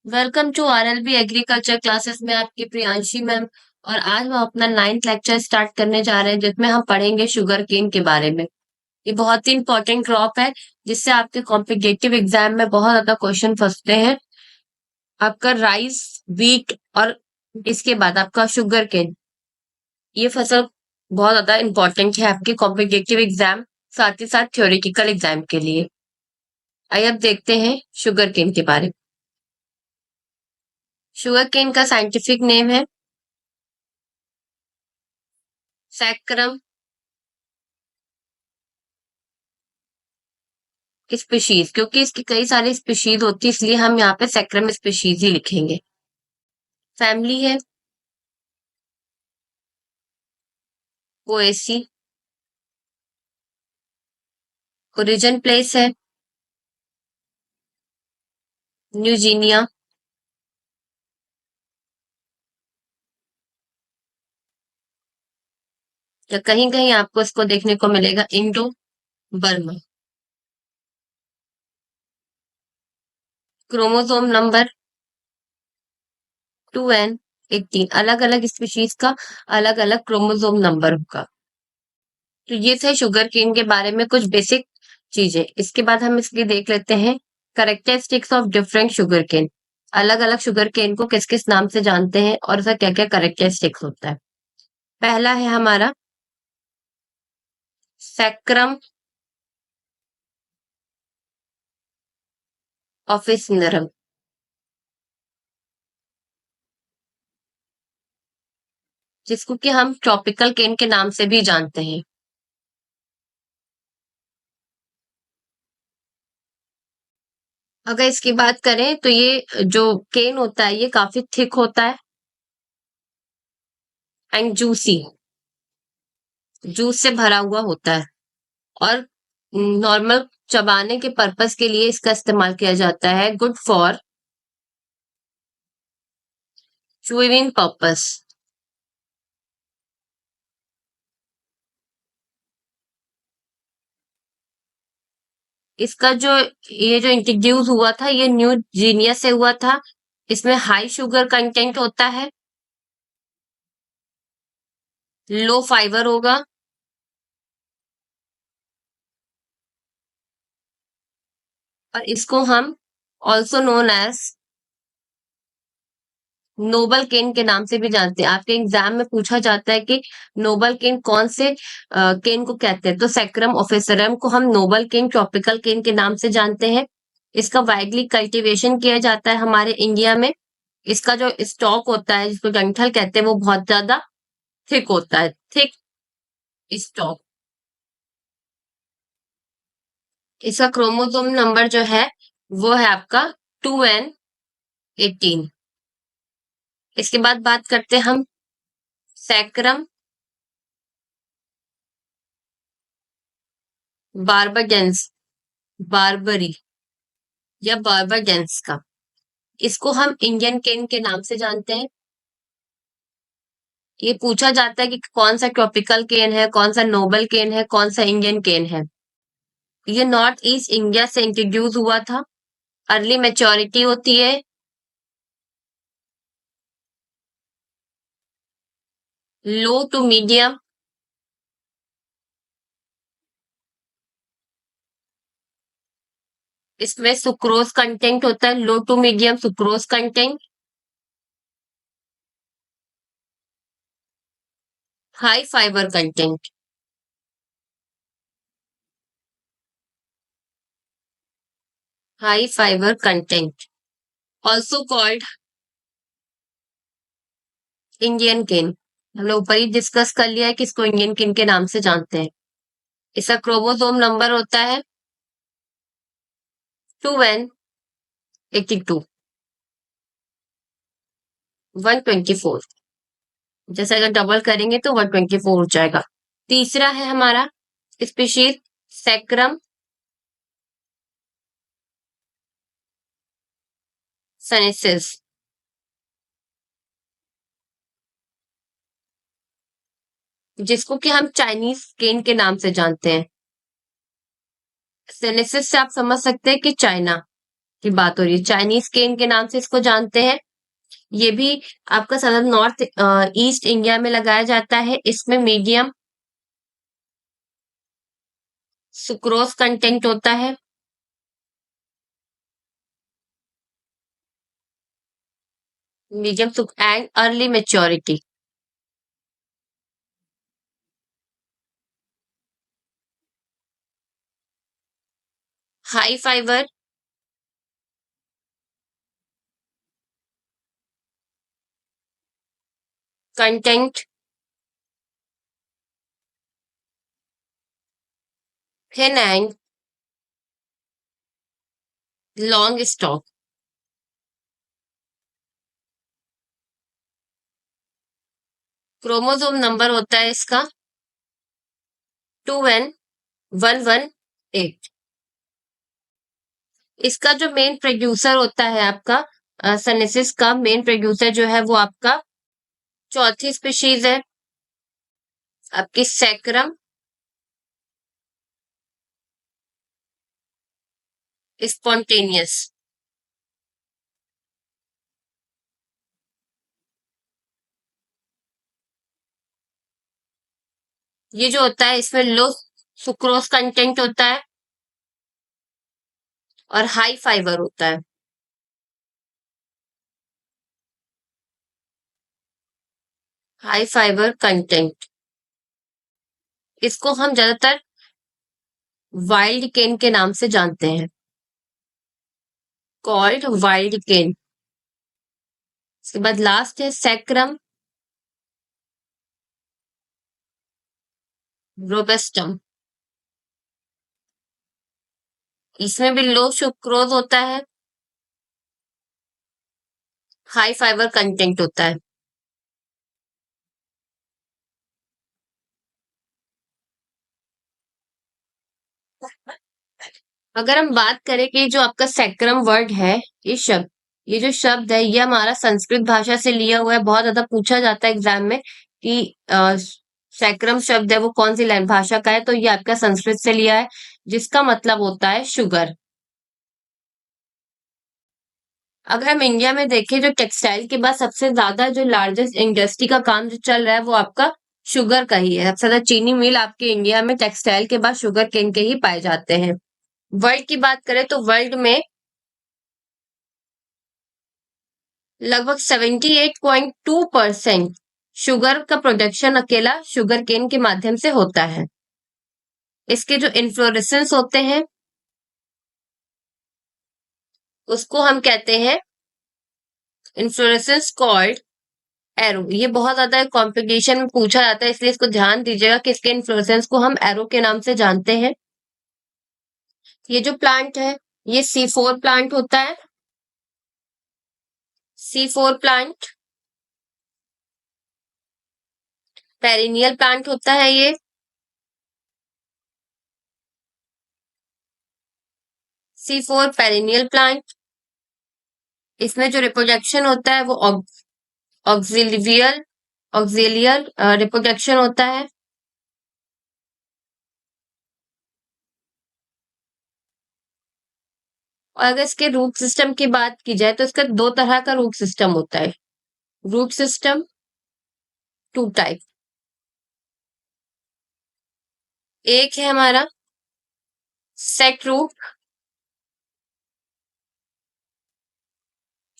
Welcome to RLB agriculture classes में आपकी Priyanshi ma'am. और आज हम अपना 9th लेक्चर स्टार्ट करने जा रहे हैं जिसमें हम पढ़ेंगे शुगर केन के बारे में। ये बहुत ही इंपॉर्टेंट क्रॉप है जिससे आपके कॉम्पिटिटिव एग्जाम में बहुत ज्यादा क्वेश्चन फंसते हैं। आपका राइस, व्हीट और इसके बाद आपका शुगर केन, ये फसल बहुत ज्यादा इंपॉर्टेंट है आपके कॉम्पिटिटिव एग्जाम, साथ ही साथ थ्योरेटिकल एग्जाम के लिए। आइए अब देखते हैं शुगर केन के बारे में। शुगर केन का साइंटिफिक नेम है सैक्रम स्पीशीज। क्योंकि इसकी कई सारी स्पीशीज होती है इसलिए हम यहाँ पे सैक्रम स्पीशीज ही लिखेंगे। फैमिली है पोएसी। ओरिजिन प्लेस है न्यूजीनिया। या कहीं कहीं आपको इसको देखने को मिलेगा Indo Burma. Chromosome number 2n18, अलग अलग स्पीशीज का अलग अलग क्रोमोसोम नंबर होगा। तो ये थे शुगर केन के बारे में कुछ बेसिक चीजें। इसके बाद हम इसलिए देख लेते हैं characteristics of different sugar cane. अलग अलग शुगर केन को किस किस नाम से जानते हैं और उसका क्या क्या करेक्टरिस्टिक्स होता है। पहला है हमारा सैक्रम ऑफिसिनरम, जिसको कि हम ट्रॉपिकल केन के नाम से भी जानते हैं। अगर इसकी बात करें तो ये जो केन होता है ये काफी थिक होता है एंड जूसी, जूस से भरा हुआ होता है। और नॉर्मल चबाने के पर्पस के लिए इसका इस्तेमाल किया जाता है, गुड फॉर च्यूइंग पर्पस। इसका जो ये जो इंट्रोड्यूस हुआ था ये न्यू जीनिया से हुआ था। इसमें हाई शुगर कंटेंट होता है, लो फाइबर होगा और इसको हम ऑल्सो नोन एज नोबल केन के नाम से भी जानते हैं। आपके एग्जाम में पूछा जाता है कि नोबल केन कौन से केन को कहते हैं, तो सैक्रम ऑफिसरम को हम नोबल केन ट्रॉपिकल केन के नाम से जानते हैं। इसका वाइडली कल्टीवेशन किया जाता है हमारे इंडिया में। इसका जो स्टॉक होता है जिसको डंठल कहते हैं वो बहुत ज्यादा थिक होता है, थिक स्टॉक। इसका क्रोमोसोम नंबर जो है वो है आपका 2n18। इसके बाद बात करते हैं हम सैक्रम बारबाडेंस, बारबरी या बारबाडेंस का। इसको हम इंडियन केन के नाम से जानते हैं। ये पूछा जाता है कि कौन सा ट्रॉपिकल केन है, कौन सा नोबल केन है, कौन सा इंडियन केन है। ये नॉर्थ ईस्ट इंडिया से इंट्रोड्यूस हुआ था। अर्ली मेच्योरिटी होती है लो टू मीडियम। इसमें सुक्रोज कंटेंट होता है, low to medium sucrose content. High fibre content, high fibre content, also called Indian cane. हमने ऊपर ही डिस्कस कर लिया है कि इसको इंडियन केन के नाम से जानते हैं। इसका क्रोमोसोम नंबर होता है 2n82, 124। जैसे अगर डबल करेंगे तो 124 हो जाएगा। तीसरा है हमारा स्पीशीज सैक्रम सेनेसिस, जिसको कि हम चाइनीज केन के नाम से जानते हैं। सेनेसिस से आप समझ सकते हैं कि चाइना, की बात हो रही है। चाइनीज केन के नाम से इसको जानते हैं। ये भी आपका सदर्न नॉर्थ ईस्ट इंडिया में लगाया जाता है। इसमें मीडियम सुक्रोज कंटेंट होता है। Medium and early maturity. High fibre content. Thin and long stock. Chromosome number होता है इसका 2n118। इसका जो मेन प्रोड्यूसर होता है आपका सनेसिस का मेन प्रोड्यूसर जो है वो आपका चौथी स्पीशीज है आपकी सैक्रम स्पॉन्टेनियस। ये जो होता है इसमें लो सुक्रोज कंटेंट होता है और हाई फाइबर होता है। High fibre content. इसको हम ज्यादातर वाइल्ड केन के नाम से जानते हैं, कॉल्ड वाइल्ड केन। इसके बाद लास्ट है सैक्रम रोबस्टम। इसमें भी लो सुक्रोज होता है, हाई फाइबर कंटेंट होता है। अगर हम बात करें कि जो आपका सैक्रम वर्ड है, ये शब्द, ये जो शब्द है ये हमारा संस्कृत भाषा से लिया हुआ है। बहुत ज्यादा पूछा जाता है एग्जाम में कि सैक्रम शब्द है वो कौन सी भाषा का है, तो ये आपका संस्कृत से लिया है जिसका मतलब होता है शुगर। अगर हम इंडिया में देखें जो टेक्सटाइल के बाद सबसे ज्यादा जो लार्जेस्ट इंडस्ट्री का काम जो चल रहा है वो आपका शुगर का ही है। सबसे ज्यादा चीनी मिल आपके इंडिया में टेक्सटाइल के बाद शुगर केन के ही पाए जाते हैं। वर्ल्ड की बात करें तो वर्ल्ड में लगभग 78.2% शुगर का प्रोडक्शन अकेला शुगर केन के माध्यम से होता है। इसके जो इन्फ्लोरेसेंस होते हैं उसको हम कहते हैं इन्फ्लोरेसेंस कॉल्ड एरो। ये बहुत ज्यादा कॉम्पिटिशन में पूछा जाता है इसलिए इसको ध्यान दीजिएगा कि इसके इन्फ्लोरेसेंस को हम एरो के नाम से जानते हैं। ये जो प्लांट है ये C4 प्लांट होता है। C4 प्लांट पेरिनियल प्लांट होता है ये। C4 perennial plant. इसमें जो रिप्रोडक्शन होता है वो ऑक्सिलियल ऑक्सिलियल रिप्रोडक्शन होता है। और अगर इसके रूट सिस्टम की बात की जाए तो इसका दो तरह का रूट सिस्टम होता है। Root system two type. एक है हमारा सेट रूट।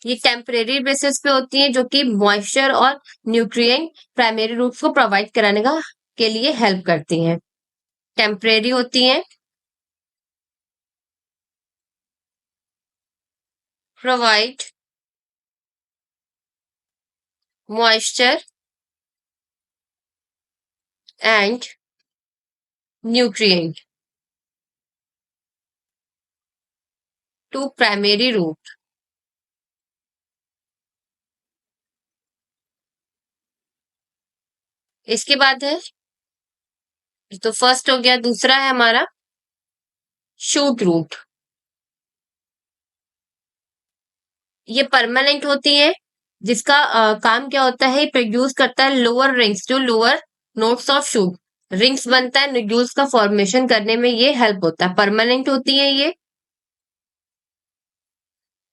ये टेम्परेरी बेसिस पे होती है जो कि मॉइस्चर और न्यूट्रिएंट प्राइमरी रूट्स को प्रोवाइड कराने का के लिए हेल्प करती हैं। टेम्परेरी होती हैं, provide moisture and nutrient to primary root. इसके बाद है तो फर्स्ट हो गया, दूसरा है हमारा शूट रूट। ये परमानेंट होती है जिसका काम क्या होता है, प्रोड्यूस करता है लोअर रिंग्स, जो lower notes of shoot rings बनता है नोड्यूल्स का फॉर्मेशन करने में ये हेल्प होता है। परमानेंट होती है ये।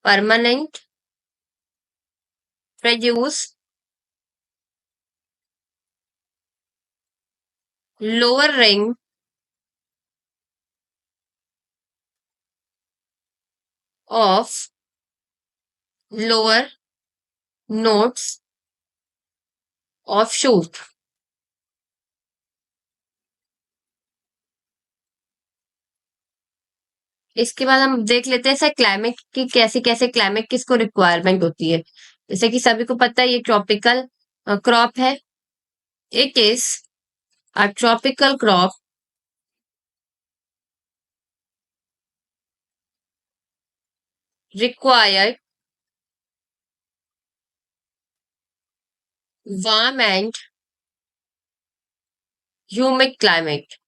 Permanent produce lower ring of lower notes of shoot. इसके बाद हम देख लेते हैं सर क्लाइमेट की कैसे कैसे क्लाइमेट किसको रिक्वायरमेंट होती है। जैसे कि सभी को पता है ये ट्रॉपिकल क्रॉप है। It is a tropical crop required warm and humid climate।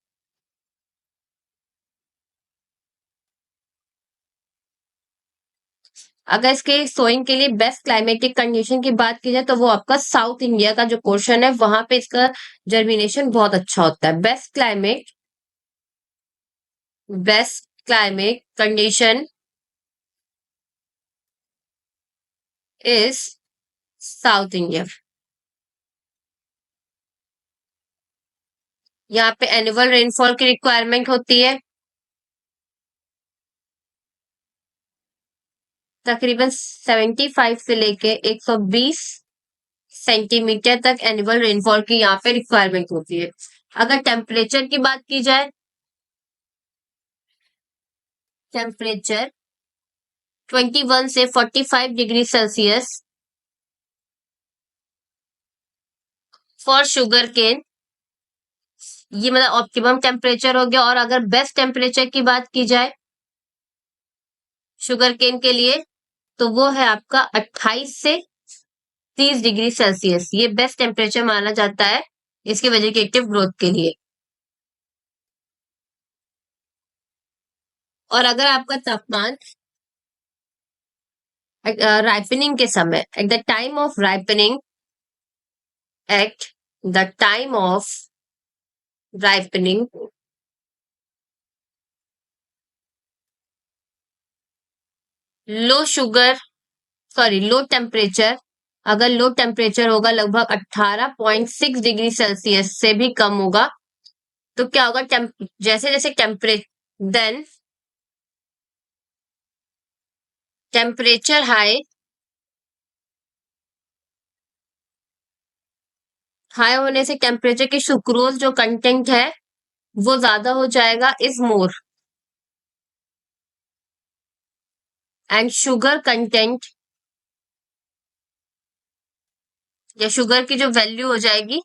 अगर इसके सोइंग के लिए बेस्ट क्लाइमेटिक कंडीशन की बात की जाए तो वो आपका साउथ इंडिया का जो पोर्शन है वहां पे इसका जर्मिनेशन बहुत अच्छा होता है। Best climate condition is south India. यहाँ पे एनुअल रेनफॉल की रिक्वायरमेंट होती है तकरीबन 75 से लेके 120 सेंटीमीटर तक एनुअल रेनफॉल की यहाँ पे रिक्वायरमेंट होती है। अगर टेम्परेचर की बात की जाए, टेम्परेचर 21 से 45 degree Celsius for sugar cane, ये मतलब ऑप्टिमम टेम्परेचर हो गया। और अगर बेस्ट टेम्परेचर की बात की जाए शुगर केन के लिए तो वो है आपका 28 से 30 डिग्री सेल्सियस। ये बेस्ट टेम्परेचर माना जाता है इसके वेजिटेटिव ग्रोथ के लिए। और अगर आपका तापमान राइपनिंग के समय at the time of ripening at the time of ripening low sugar low temperature, अगर लो टेम्परेचर होगा लगभग 18.6 डिग्री सेल्सियस से भी कम होगा तो क्या होगा जैसे जैसे देन टेम्परेचर हाई होने से टेम्परेचर की सुक्रोज जो कंटेंट है वो ज्यादा हो जाएगा is more and sugar content या शुगर की जो वैल्यू हो जाएगी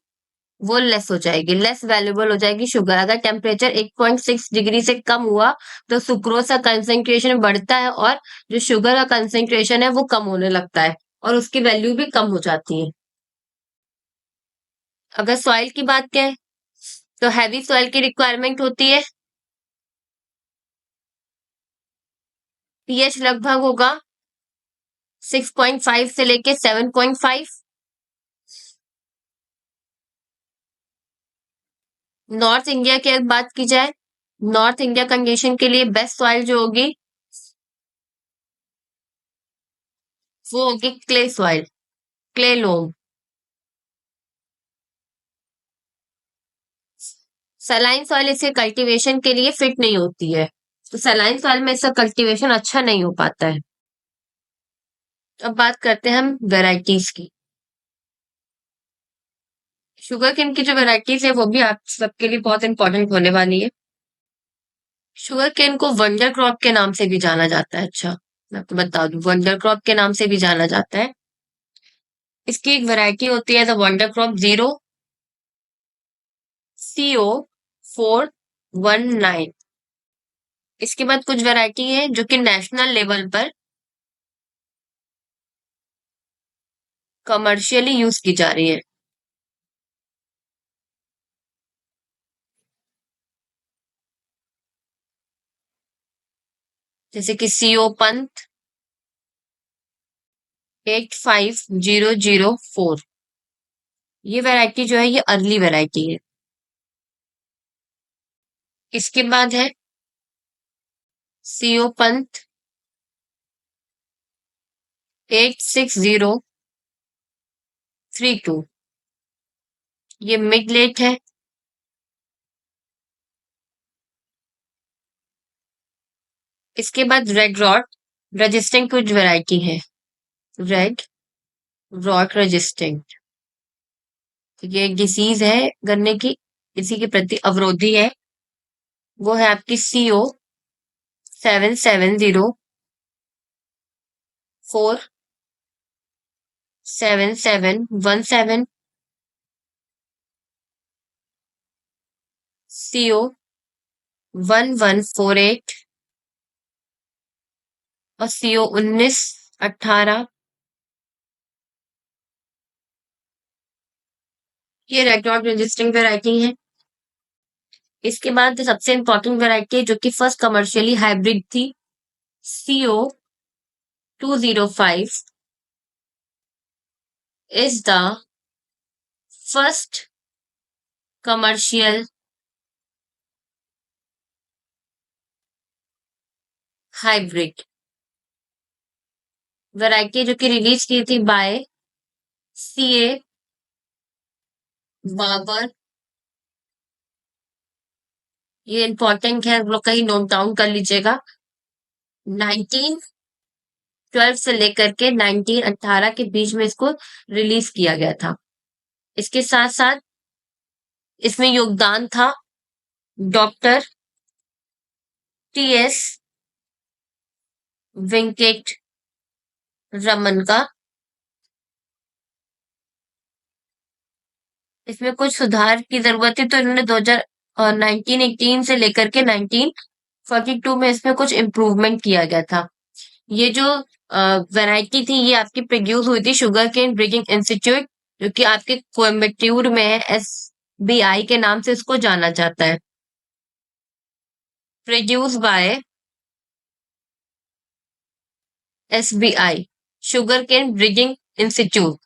वो लेस हो जाएगी, लेस वैल्यूबल हो जाएगी शुगर। अगर टेम्परेचर 1.6 डिग्री से कम हुआ तो सुक्रोज का कंसेंट्रेशन बढ़ता है और जो शुगर का कंसेंट्रेशन है वो कम होने लगता है और उसकी वैल्यू भी कम हो जाती है। अगर सॉइल की बात करें तो हैवी सॉइल की रिक्वायरमेंट होती है। पीएच लगभग होगा 6.5 से लेके 7.5। नॉर्थ इंडिया की अगर बात की जाए, नॉर्थ इंडिया कंडीशन के लिए बेस्ट सॉइल जो होगी वो होगी क्ले सॉइल, क्ले लोम। सलाइन सॉइल इसके कल्टीवेशन के लिए फिट नहीं होती है तो सलाइन सॉइल में इसका कल्टीवेशन अच्छा नहीं हो पाता है। अब बात करते हैं हम वेराइटीज की। शुगर केन की जो वेराइटीज है वो भी आप सबके लिए बहुत इंपॉर्टेंट होने वाली है। शुगर केन को वंडर क्रॉप के नाम से भी जाना जाता है। अच्छा, मैं आपको बता दूं, वंडर क्रॉप के नाम से भी जाना जाता है। इसकी एक वैरायटी होती है द वंडर क्रॉप 0CO419। इसके बाद कुछ वैरायटी है जो कि नेशनल लेवल पर कमर्शियली यूज की जा रही है। जैसे कि CO पंथ 85004, ये वैरायटी जो है ये अर्ली वैरायटी है। इसके बाद है CO पंथ 86032, ये मिड लेट है। इसके बाद रेड रॉट रजिस्टिंग कुछ वैरायटी है। रेड रॉट रजिस्टिंग, ये एक डिसीज है गन्ने की, इसी के प्रति अवरोधी है। वो है आपकी CO 7704 7717, CO 1148 और CO 1918। ये रेकॉर्ड रजिस्टरिंग वेराइटी है। इसके बाद सबसे इंपॉर्टेंट वेराइटी जो कि फर्स्ट कमर्शियली हाइब्रिड थी, CO 205 is the first commercial hybrid variety जो कि रिलीज की थी बाय CA बाबर। ये इंपॉर्टेंट है, आप लोग कहीं नोट डाउन कर लीजिएगा। 1912 से लेकर के 1918 के बीच में इसको रिलीज किया गया था। इसके साथ साथ इसमें योगदान था डॉक्टर TS वेंकट रमन का। इसमें कुछ सुधार की जरूरत थी, तो इन्होंने 1918 से लेकर के 1942 में इसमें कुछ इम्प्रूवमेंट किया गया था। ये जो वैरायटी थी ये आपकी प्रोड्यूस हुई थी शुगर केन ब्रिजिंग इंस्टीट्यूट, जो कि आपके कोयम्बटूर में है। SBI के नाम से इसको जाना जाता है। Produce by SBI sugar cane breeding institute,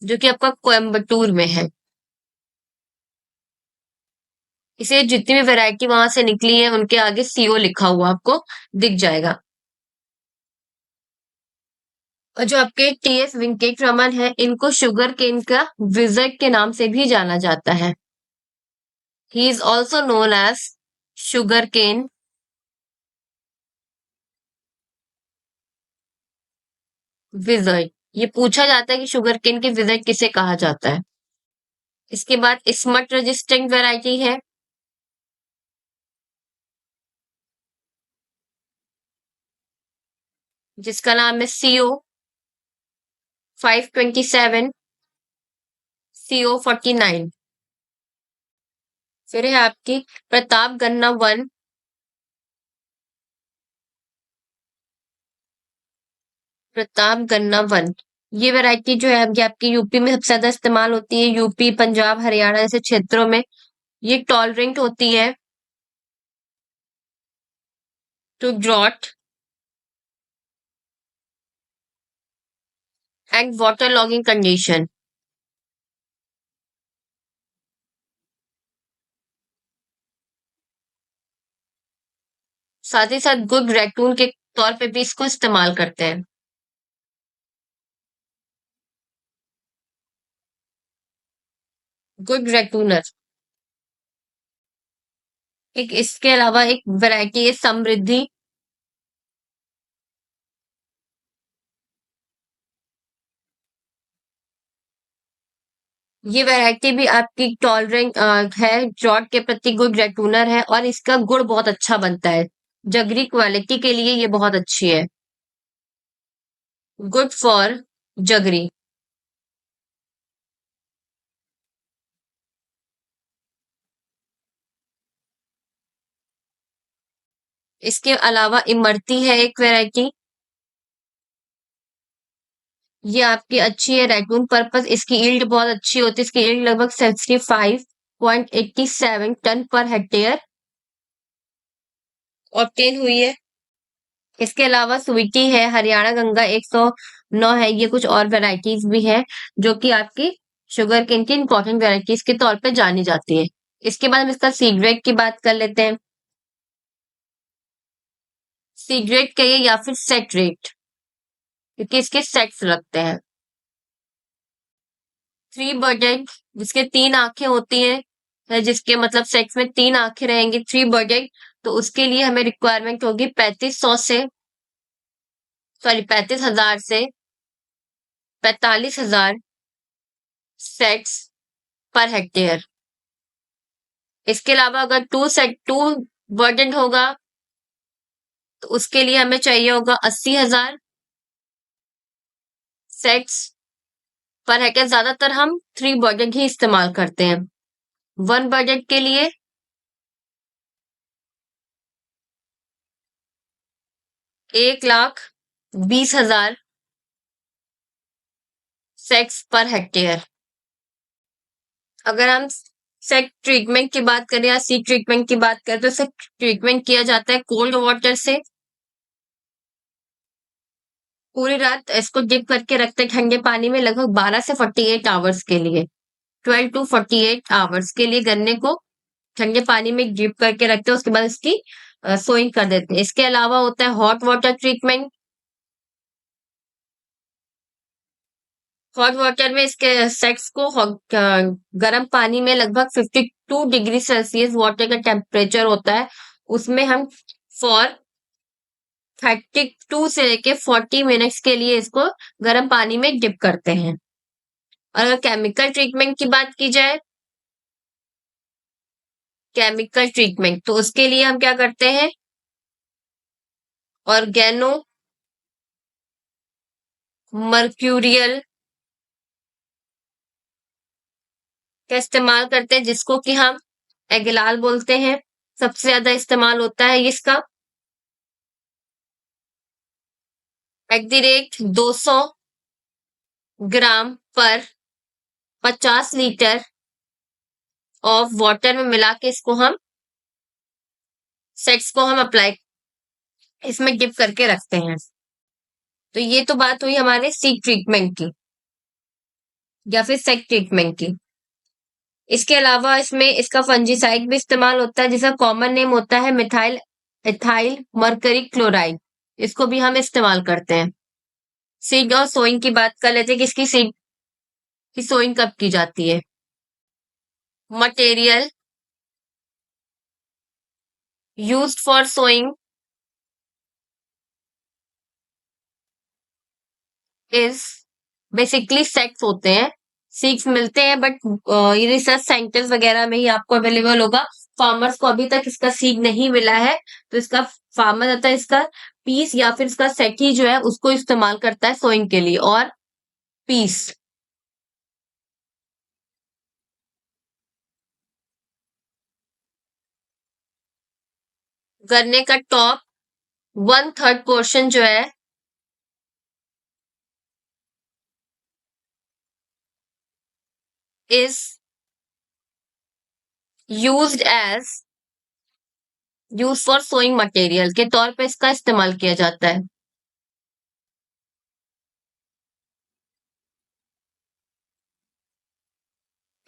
जो कि आपका कोयम्बटूर में है। इसे जितनी भी वैरायटी वहां से निकली है उनके आगे CO लिखा हुआ आपको दिख जाएगा। और जो आपके TS वेंकट रमन है, इनको शुगर केन का विजट के नाम से भी जाना जाता है। He is also known as sugar cane विजट। ये पूछा जाता है कि शुगर केन के विजट किसे कहा जाता है। इसके बाद स्मट रजिस्टिंग वैरायटी है, जिसका नाम है CO 527 CO 49। फिर है आपकी प्रताप गन्ना 1, प्रताप गन्ना 1। ये वैरायटी जो है ये आपकी यूपी में सबसे ज्यादा इस्तेमाल होती है। यूपी, पंजाब, हरियाणा जैसे क्षेत्रों में ये टॉलरेंट होती है to drought and water logging condition. साथ ही साथ गुड रैकून के तौर पे भी इसको इस्तेमाल करते हैं। गुड रैकूनर। एक इसके अलावा एक वैरायटी है समृद्धि। ये वैरायटी भी आपकी टॉलरेंट है, ड्रॉट के प्रति गुड रैकूनर है और इसका गुड़ बहुत अच्छा बनता है। जगरी क्वालिटी के लिए ये बहुत अच्छी है। Good for jaggery. इसके अलावा इमरती है एक वैरायटी, ये आपकी अच्छी है रैकून पर्पस। इसकी यील्ड बहुत अच्छी होती है, इसकी यील्ड लगभग 65.87 टन पर हेक्टेयर ऑब्टेन हुई है। इसके अलावा स्वीटी है, हरियाणा गंगा 109 है। ये कुछ और वैरायटीज भी है जो कि आपकी शुगर केन की इंपॉर्टेंट वैरायटीज के तौर पे जानी जाती है। इसके बाद हम इसका सीग्रेट की बात कर लेते हैं। सीग्रेट कहिए या फिर सेट रेट, क्योंकि इसके सेट्स लगते हैं। थ्री बर्डेड, जिसके 3 आंखें होती हैं, जिसके मतलब सेट्स में 3 आंखें रहेंगी, थ्री बर्डेड, तो उसके लिए हमें रिक्वायरमेंट होगी 35,000 से 45,000 सेट्स पर हेक्टेयर। इसके अलावा अगर टू बर्डेड होगा तो उसके लिए हमें चाहिए होगा 80,000 सेट्स पर हेक्टेयर। ज्यादातर हम थ्री बर्डेड ही इस्तेमाल करते हैं। वन बर्डेड के लिए 1,20,000 सेट्स पर हेक्टेयर। अगर हम सेट ट्रीटमेंट की बात करें या सी ट्रीटमेंट की बात करें तो इसे ट्रीटमेंट किया जाता है कोल्ड वाटर से। पूरी रात इसको डिप करके रखते हैं ठंडे पानी में, लगभग 12 से 48 आवर्स के लिए। 12 टू 48 आवर्स के लिए गन्ने को ठंडे पानी में डिप करके रखते हैं, उसके बाद इसकी सोइंग कर देते हैं। इसके अलावा होता है hot water treatment. Hot water में इसके सेट्स को गर्म पानी में लगभग 52 डिग्री सेल्सियस वाटर का टेम्परेचर होता है, उसमें हम फॉर 32 से लेके 40 मिनट्स के लिए इसको गर्म पानी में डिप करते हैं। और अगर केमिकल ट्रीटमेंट की बात की जाए, केमिकल ट्रीटमेंट तो उसके लिए हम क्या करते हैं, ऑर्गेनो मर्क्यूरियल का इस्तेमाल करते हैं, जिसको कि हम एगिलाल बोलते हैं। सबसे ज्यादा इस्तेमाल होता है इसका। @200 ग्राम पर 50 लीटर ऑफ वाटर में मिला के इसको हम सेट्स को हम अप्लाई इसमें डिप करके रखते हैं। तो ये तो बात हुई हमारे सीक ट्रीटमेंट की या फिर सेक ट्रीटमेंट की। इसके अलावा इसमें इसका फंजीसाइड भी इस्तेमाल होता है, जिसका कॉमन नेम होता है मिथाइल एथाइल मरकरी क्लोराइड। इसको भी हम इस्तेमाल करते हैं। सीड और सोइंग की बात कर लेते हैं कि इसकी सीड की सोइंग कब की जाती है। Material used for sowing is basically sets होते हैं। सीड्स मिलते हैं बट ये रिसर्च सेंटर्स वगैरह में ही आपको अवेलेबल होगा। फार्मर्स को अभी तक इसका सीड नहीं मिला है, तो इसका फार्मर रहता है इसका पीस या फिर इसका सेट ही जो है उसको इस्तेमाल करता है सोइंग के लिए। और पीस गन्ने का टॉप 1/3 पोर्शन जो है is use for sowing material के तौर पे इसका इस्तेमाल किया जाता है।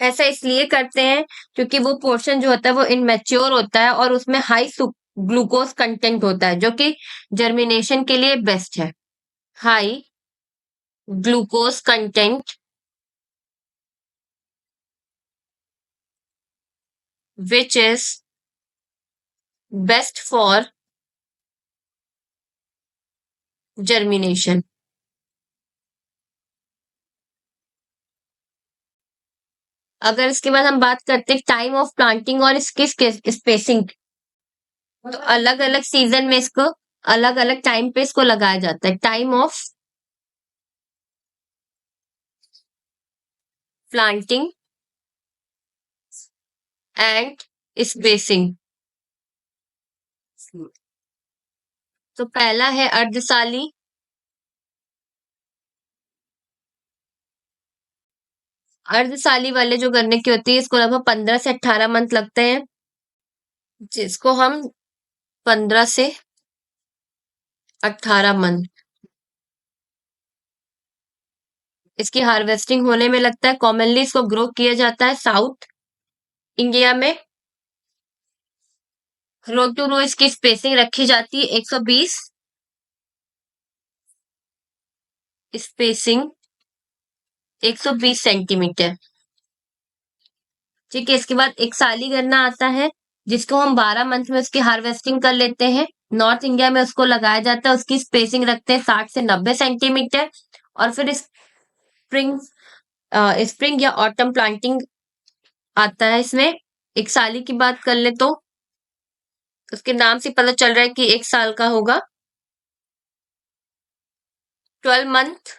ऐसा इसलिए करते हैं क्योंकि वो पोर्शन जो होता है वो इनमेच्योर होता है और उसमें हाई ग्लूकोज कंटेंट होता है, जो कि जर्मिनेशन के लिए बेस्ट है। High glucose content which is best for germination. अगर इसके बाद हम बात करते हैं टाइम ऑफ प्लांटिंग और इसकी स्पेसिंग, तो अलग अलग सीजन में इसको अलग अलग टाइम पे इसको लगाया जाता है। Time of planting and spacing. तो पहला है अर्धसाली। अर्धसाली वाले जो गन्ने की होती है इसको लगभग 15 से 18 मंथ लगते हैं, जिसको हम 15 से 18 मंथ इसकी हार्वेस्टिंग होने में लगता है। कॉमनली इसको ग्रो किया जाता है साउथ इंडिया में। रो टू रो इसकी स्पेसिंग रखी जाती है 120 स्पेसिंग 120 सेंटीमीटर। ठीक है, इसके बाद एक साली गन्ना आता है जिसको हम 12 मंथ में उसकी हार्वेस्टिंग कर लेते हैं। नॉर्थ इंडिया में उसको लगाया जाता है, उसकी स्पेसिंग रखते हैं 60 से 90 सेंटीमीटर। और फिर स्प्रिंग स्प्रिंग या ऑटम प्लांटिंग आता है इसमें। एक साली की बात कर ले तो उसके नाम से पता चल रहा है कि 1 साल का होगा। 12 मंथ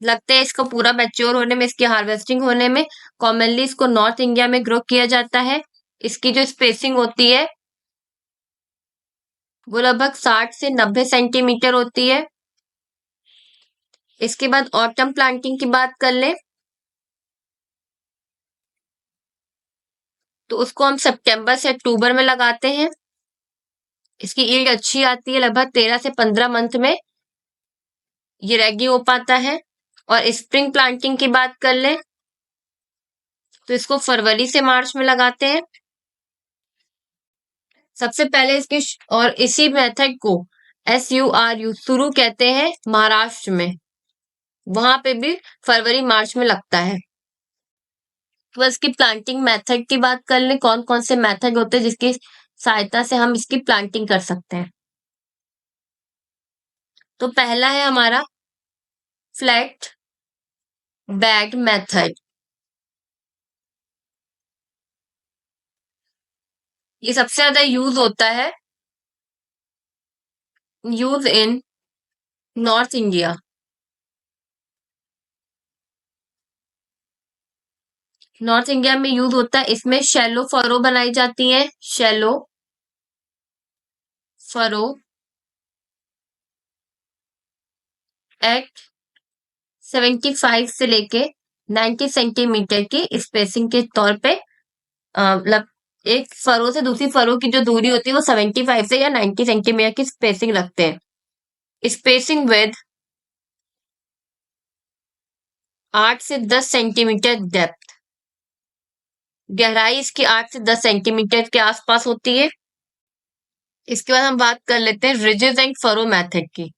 लगते हैं इसको पूरा मैच्योर होने में, इसकी हार्वेस्टिंग होने में। कॉमनली इसको नॉर्थ इंडिया में ग्रो किया जाता है। इसकी जो स्पेसिंग होती है वो लगभग 60 से 90 सेंटीमीटर होती है। इसके बाद ऑटम प्लांटिंग की बात कर ले तो उसको हम सितंबर से अक्टूबर में लगाते हैं। इसकी ईल्ड अच्छी आती है, लगभग 13 से 15 मंथ में ये रेडी हो पाता है। और स्प्रिंग प्लांटिंग की बात कर ले तो इसको फरवरी से मार्च में लगाते हैं। सबसे पहले और इसी मेथड को SURU शुरू कहते हैं महाराष्ट्र में, वहां पे भी फरवरी मार्च में लगता है। तो इसकी प्लांटिंग मेथड की बात कर ले, कौन कौन से मेथड होते हैं जिसकी सहायता से हम इसकी प्लांटिंग कर सकते हैं। तो पहला है हमारा फ्लैट बैग मेथड। ये सबसे ज्यादा यूज होता है, use in north India. North India में यूज होता है। इसमें शैलो फरो बनाई जाती है, शैलो फरो एट 75 से लेके 90 सेंटीमीटर की स्पेसिंग के तौर पे, मतलब एक फरो से दूसरी फरो की जो दूरी होती है वो 75 से या 90 सेंटीमीटर की स्पेसिंग रखते हैं। स्पेसिंग विद 8 से 10 सेंटीमीटर डेप्थ, गहराई इसकी 8 से 10 सेंटीमीटर के आसपास होती है। इसके बाद हम बात कर लेते हैं रिजेस एंड फरो मेथड की।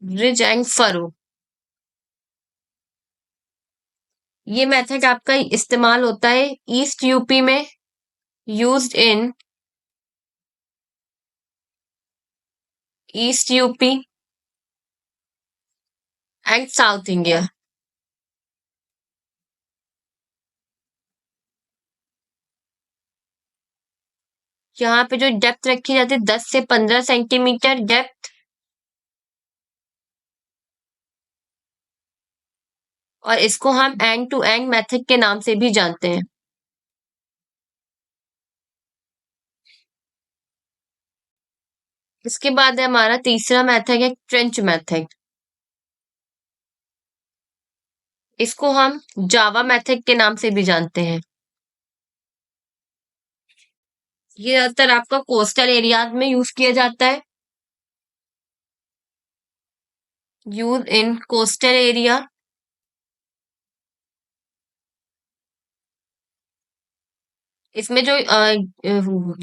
रिज एंड फरो, ये मेथड आपका इस्तेमाल होता है ईस्ट यूपी में, used in east UP and south India. यहाँ पे जो डेप्थ रखी जाती है 10 से 15 सेंटीमीटर डेप्थ, और इसको हम एंड टू एंड मेथड के नाम से भी जानते हैं। इसके बाद है हमारा तीसरा मेथड है ट्रेंच मेथड। इसको हम जावा मेथड के नाम से भी जानते हैं। ये ज्यादातर आपका कोस्टल एरियाज में यूज किया जाता है, यूज इन कोस्टल एरिया। इसमें जो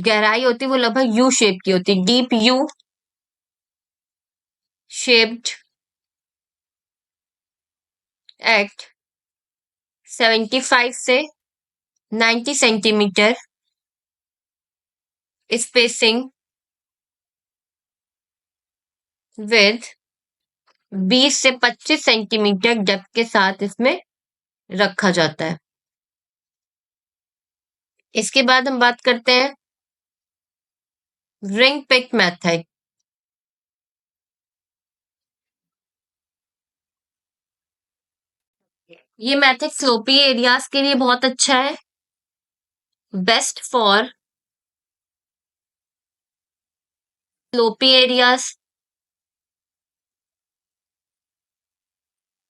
गहराई होती है वो लगभग यू शेप की होती है, डीप यू शेप्ड एट 75 से 90 सेंटीमीटर स्पेसिंग विद 20 से 25 सेंटीमीटर डेप्थ के साथ इसमें रखा जाता है। इसके बाद हम बात करते हैं रिंग पिक मेथड। ये मेथड स्लोपी एरियाज के लिए बहुत अच्छा है, बेस्ट फॉर स्लोपी एरियाज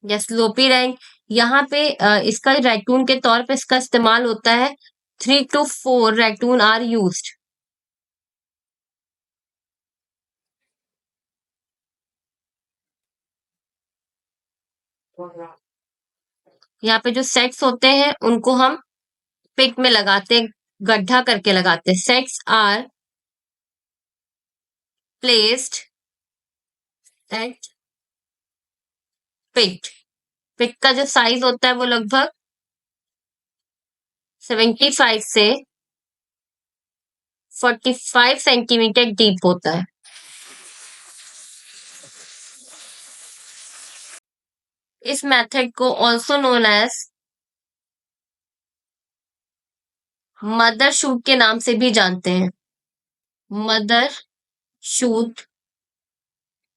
या स्लोपी रैंक। यहाँ पे इसका रैकून के तौर पे इसका इस्तेमाल होता है। 3 to 4 रैकून आर यूज्ड। यहाँ पे जो सेट्स होते हैं उनको हम पिक में लगाते हैं, गड्ढा करके लगाते हैं। सेट्स आर प्लेस्ड एट पिट। पिट का जो साइज होता है वो लगभग 75 से 45 सेंटीमीटर डीप होता है। इस मेथड को also known as mother shoot के नाम से भी जानते हैं। Mother shoot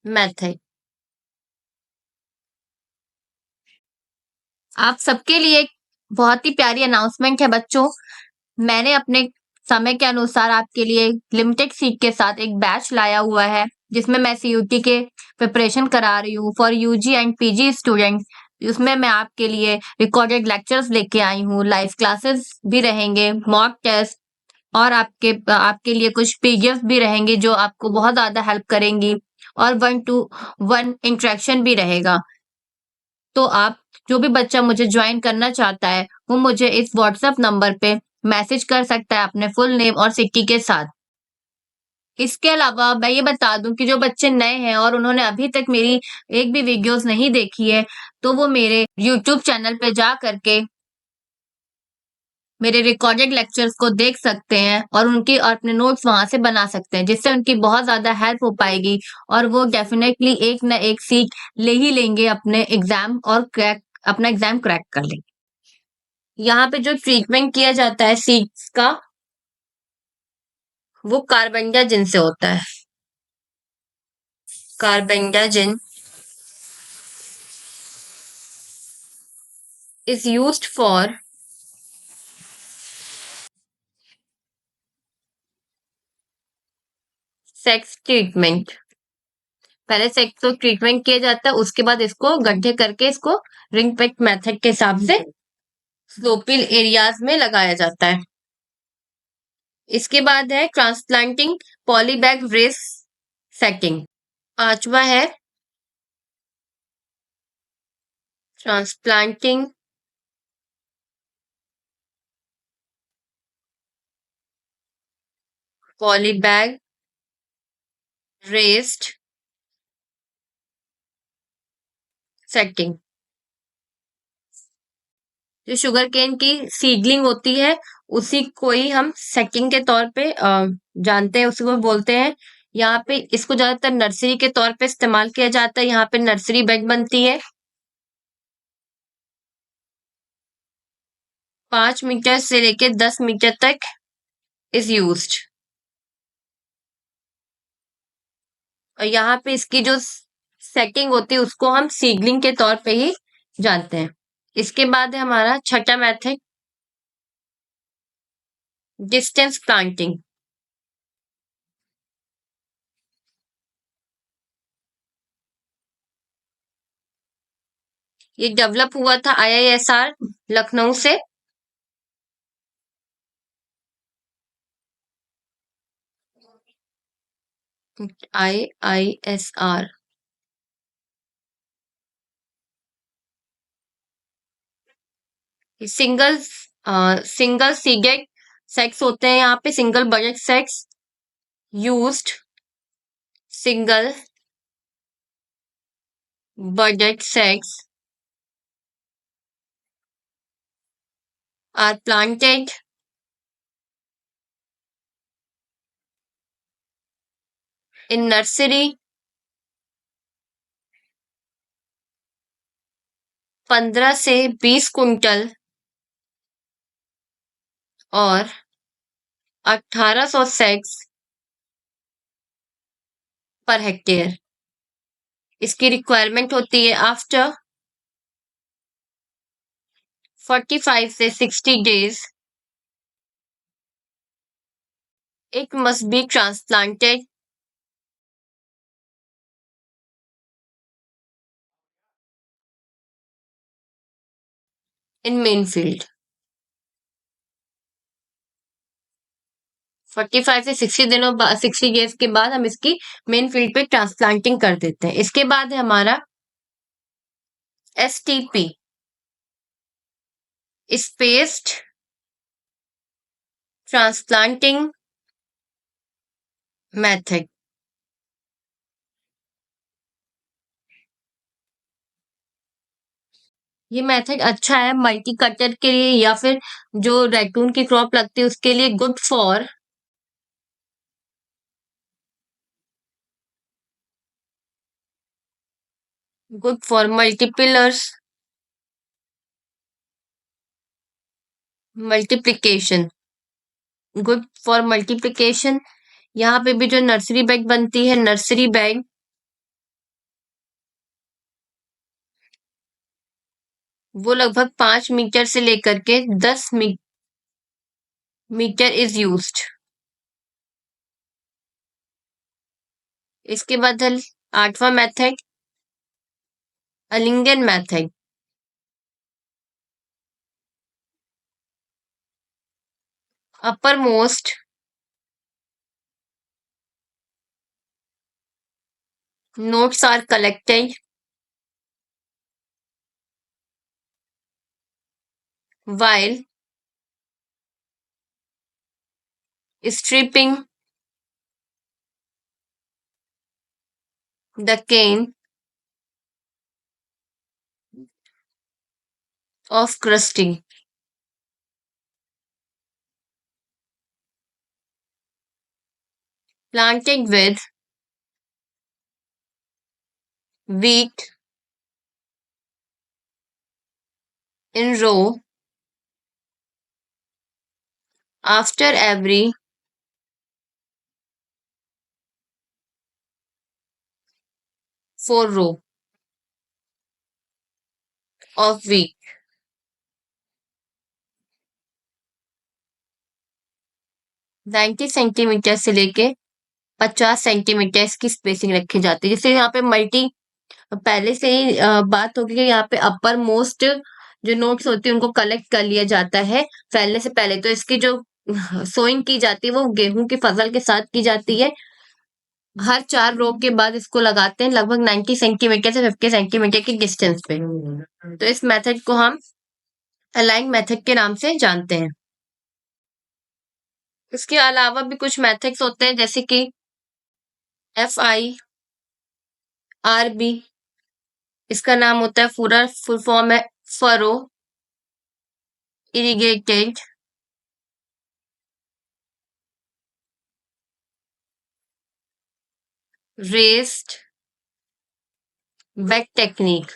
method. आप सबके लिए एक बहुत ही प्यारी अनाउंसमेंट है बच्चों। मैंने अपने समय के अनुसार आपके लिए लिमिटेड सीट के साथ एक बैच लाया हुआ है, जिसमें मैं सीयूटी के प्रिपरेशन करा रही हूँ for UG and PG students. उसमें मैं आपके लिए रिकॉर्डेड लेक्चर्स लेके आई हूँ, लाइव क्लासेस भी रहेंगे, मॉक टेस्ट, और आपके आपके लिए कुछ पीडीएफ भी रहेंगे जो आपको बहुत ज्यादा हेल्प करेंगी, और 1-to-1 इंटरेक्शन भी रहेगा। तो आप, जो भी बच्चा मुझे ज्वाइन करना चाहता है, वो मुझे इस व्हाट्सएप नंबर पे मैसेज कर सकता है अपने फुल नेम और सिटी के साथ। इसके अलावा मैं ये बता दूं कि जो बच्चे नए हैं और उन्होंने अभी तक मेरी एक भी वीडियोस नहीं देखी है, तो वो मेरे यूट्यूब चैनल पे जा करके मेरे रिकॉर्डेड लेक्चर्स को देख सकते हैं और उनकी और अपने नोट्स वहां से बना सकते हैं, जिससे उनकी बहुत ज्यादा हेल्प हो पाएगी और वो डेफिनेटली एक ना एक सीट ले ही लेंगे अपने एग्जाम, और अपना एग्जाम क्रैक कर लेंगे। यहाँ पे जो ट्रीटमेंट किया जाता है सीड्स का, वो कार्बेंडाजिन से होता है। Carbendazim is used for setts treatment. पहले सेक्स को ट्रीटमेंट किया जाता है, उसके बाद इसको गड्ढे करके इसको रिंग पेट मेथड के हिसाब से स्लोपिल एरियाज में लगाया जाता है। इसके बाद है ट्रांसप्लांटिंग पॉलीबैग रेस सेटिंग। पांचवा है ट्रांसप्लांटिंग पॉलीबैग रेस्ड सेटिंग। जो शुगर केन की सीडलिंग होती है, उसी को ही हम सेटिंग के तौर पे जानते हैं, उसी को बोलते हैं। यहाँ पे इसको ज्यादातर नर्सरी के तौर पे इस्तेमाल किया जाता है। यहाँ पे नर्सरी बेड बनती है 5 मीटर से लेके 10 मीटर तक इज यूज्ड। और यहाँ पे इसकी जो सेटिंग होती है उसको हम सीडलिंग के तौर पे ही जानते हैं। इसके बाद है हमारा छठा मेथड, डिस्टेंस प्लांटिंग। ये डेवलप हुआ था आईआईएसआर लखनऊ से। IISR single single seeded setts होते हैं यहाँ पे, single budded setts used, single budded setts are planted in nursery 15 से 20 कुंटल और 1800 सेक्स पर हेक्टेयर। इसकी रिक्वायरमेंट होती है आफ्टर 45 से 60 days it must be transplanted in main field। 45 से 60 दिनों बाद, 60 डेज के बाद हम इसकी मेन फील्ड पे ट्रांसप्लांटिंग कर देते हैं। इसके बाद है हमारा STP, स्पेस्ड ट्रांसप्लांटिंग मेथड। ये मेथड अच्छा है मल्टी कटर के लिए या फिर जो रैकून की क्रॉप लगती है उसके लिए good for multipliers multiplication good for multiplication. यहाँ पे भी जो नर्सरी बैग बनती है नर्सरी बैग वो लगभग 5 मीटर से लेकर के 10 मीटर इज यूज्ड। इसके बाद है 8वां मेथड अलिंगन method. Upper most notes are collected while stripping the cane of crusting। Planting with wheat in row after every 4 row of wheat। 90 centimetre से लेके 50 सेंटीमीटर की स्पेसिंग रखी जाती है। जैसे यहाँ पे मल्टी पहले से ही बात होगी कि यहाँ पे अपर मोस्ट जो नोट्स होती है उनको कलेक्ट कर लिया जाता है फैलने से पहले। तो इसकी जो सोइंग की जाती है वो गेहूं की फसल के साथ की जाती है। हर 4 रो के बाद इसको लगाते हैं लगभग 90 सेंटीमीटर से 50 सेंटीमीटर की डिस्टेंस पे। तो इस मेथड को हम अलाइन मेथड के नाम से जानते हैं। इसके अलावा भी कुछ मेथड्स होते हैं जैसे कि FIRB। इसका नाम होता है पूरा फुल फॉर्म है furrow irrigated raised bed technique.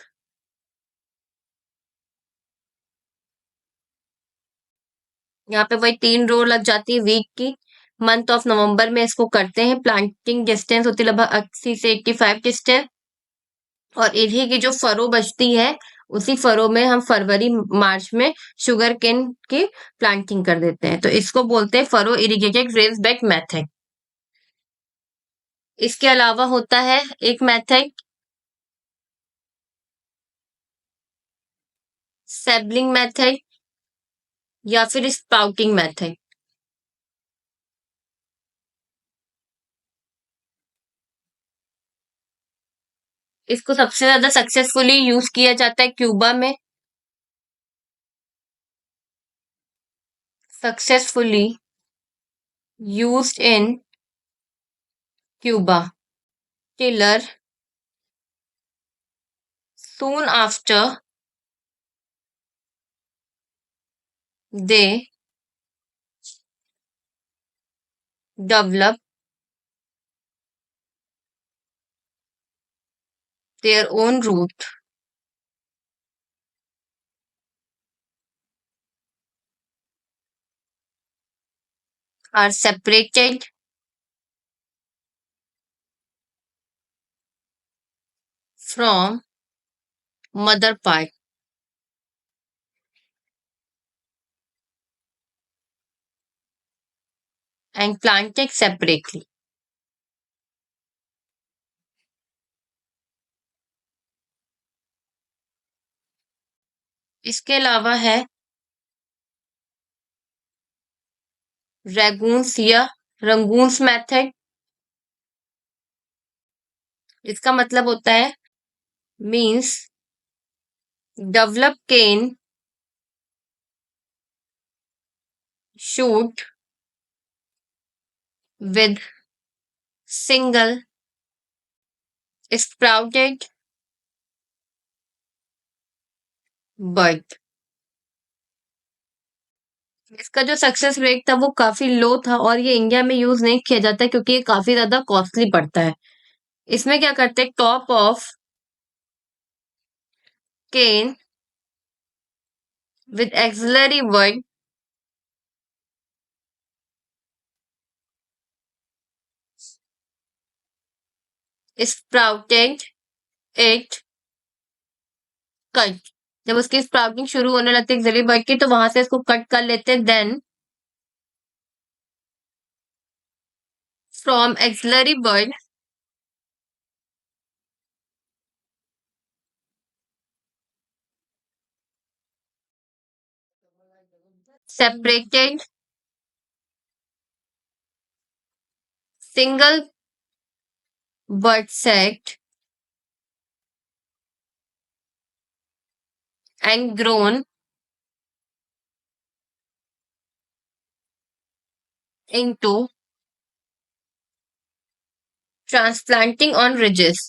यहाँ पे वही 3 रो लग जाती है वीक की। मंथ ऑफ नवंबर में इसको करते हैं। प्लांटिंग डिस्टेंस होती है लगभग 80 से 85 डिस्टेंस। और इन्हीं की जो फरो बचती है उसी फरो में हम फरवरी मार्च में शुगर केन की प्लांटिंग कर देते हैं। तो इसको बोलते हैं furrow irrigated raised bed method. इसके अलावा होता है एक मेथड सैबलिंग मेथड या फिर स्पाउटिंग मेथड। इसको सबसे ज्यादा सक्सेसफुली यूज किया जाता है क्यूबा में। Successfully used in Cuba tiller soon after they develop their own root are separated from mother part and planted separately। इसके अलावा है रैगून्स या रंगून्स मेथड। इसका मतलब होता है means develop cane shoot with single sprouted but इसका जो सक्सेस रेट था वो काफी लो था और ये इंडिया में यूज नहीं किया जाता क्योंकि ये काफी ज्यादा कॉस्टली पड़ता है। इसमें क्या करते हैं, top of cane with axillary bud sprouted it cut. जब उसकी स्प्राउटिंग शुरू होने लगती है एक्सिलरी वर्ड की तो वहां से इसको कट कर लेते हैं। Then from axillary bud separated single bud sac and grown into transplanting on ridges।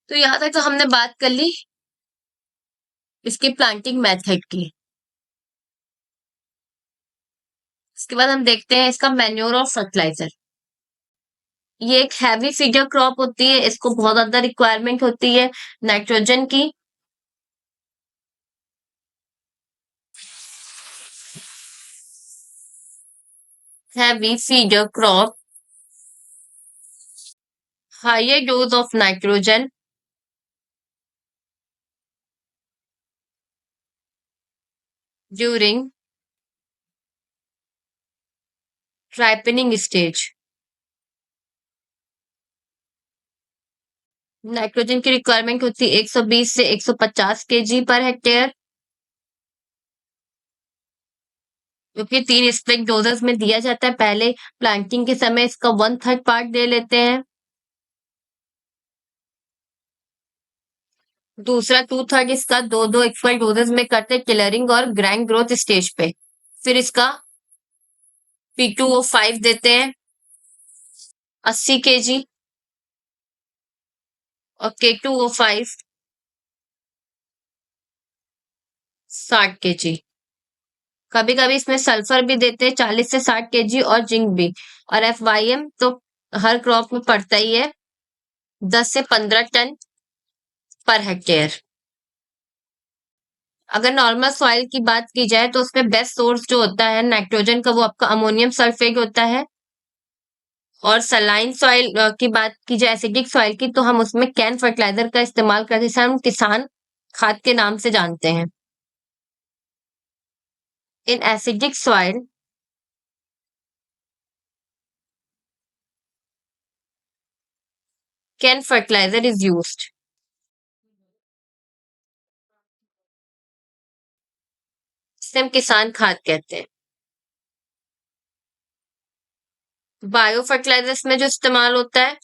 तो यहाँ तक तो हमने बात कर ली इसकी प्लांटिंग मेथड की। इसके बाद हम देखते हैं इसका मैन्योर और फर्टिलाइजर। ये एक हैवी फीडर क्रॉप होती है, इसको बहुत ज्यादा रिक्वायरमेंट होती है नाइट्रोजन की। Heavy feeder crop, higher dose of nitrogen during ripening stage. Nitrogen की रिक्वायरमेंट होती है 120 से 150 केजी पर हेक्टेयर, जो कि 3 स्प्लिट डोजेस में दिया जाता है। पहले प्लांटिंग के समय इसका 1/3 पार्ट दे लेते हैं, दूसरा 2/3 इसका दो दो इक्वल डोजेस में करते हैं टिलरिंग और ग्रैंड ग्रोथ स्टेज पे। फिर इसका P2O5 देते हैं 80 केजी और K2O5 60 केजी। कभी कभी इसमें सल्फर भी देते हैं 40 से 60 केजी और जिंक भी। और FYM तो हर क्रॉप में पड़ता ही है 10 से 15 टन पर हेक्टेयर। अगर नॉर्मल सॉइल की बात की जाए तो उसमें बेस्ट सोर्स जो होता है नाइट्रोजन का वो आपका अमोनियम सल्फेट होता है। और सलाइन सॉइल की बात की जाए एसिडिक सॉइल की तो हम उसमें कैन फर्टिलाइजर का इस्तेमाल करते हैं, जिसे हम किसान खाद के नाम से जानते हैं। In acidic soil can fertilizer is used. जिसे हम किसान खाद कहते हैं। बायो फर्टिलाइजर्स में जो इस्तेमाल होता है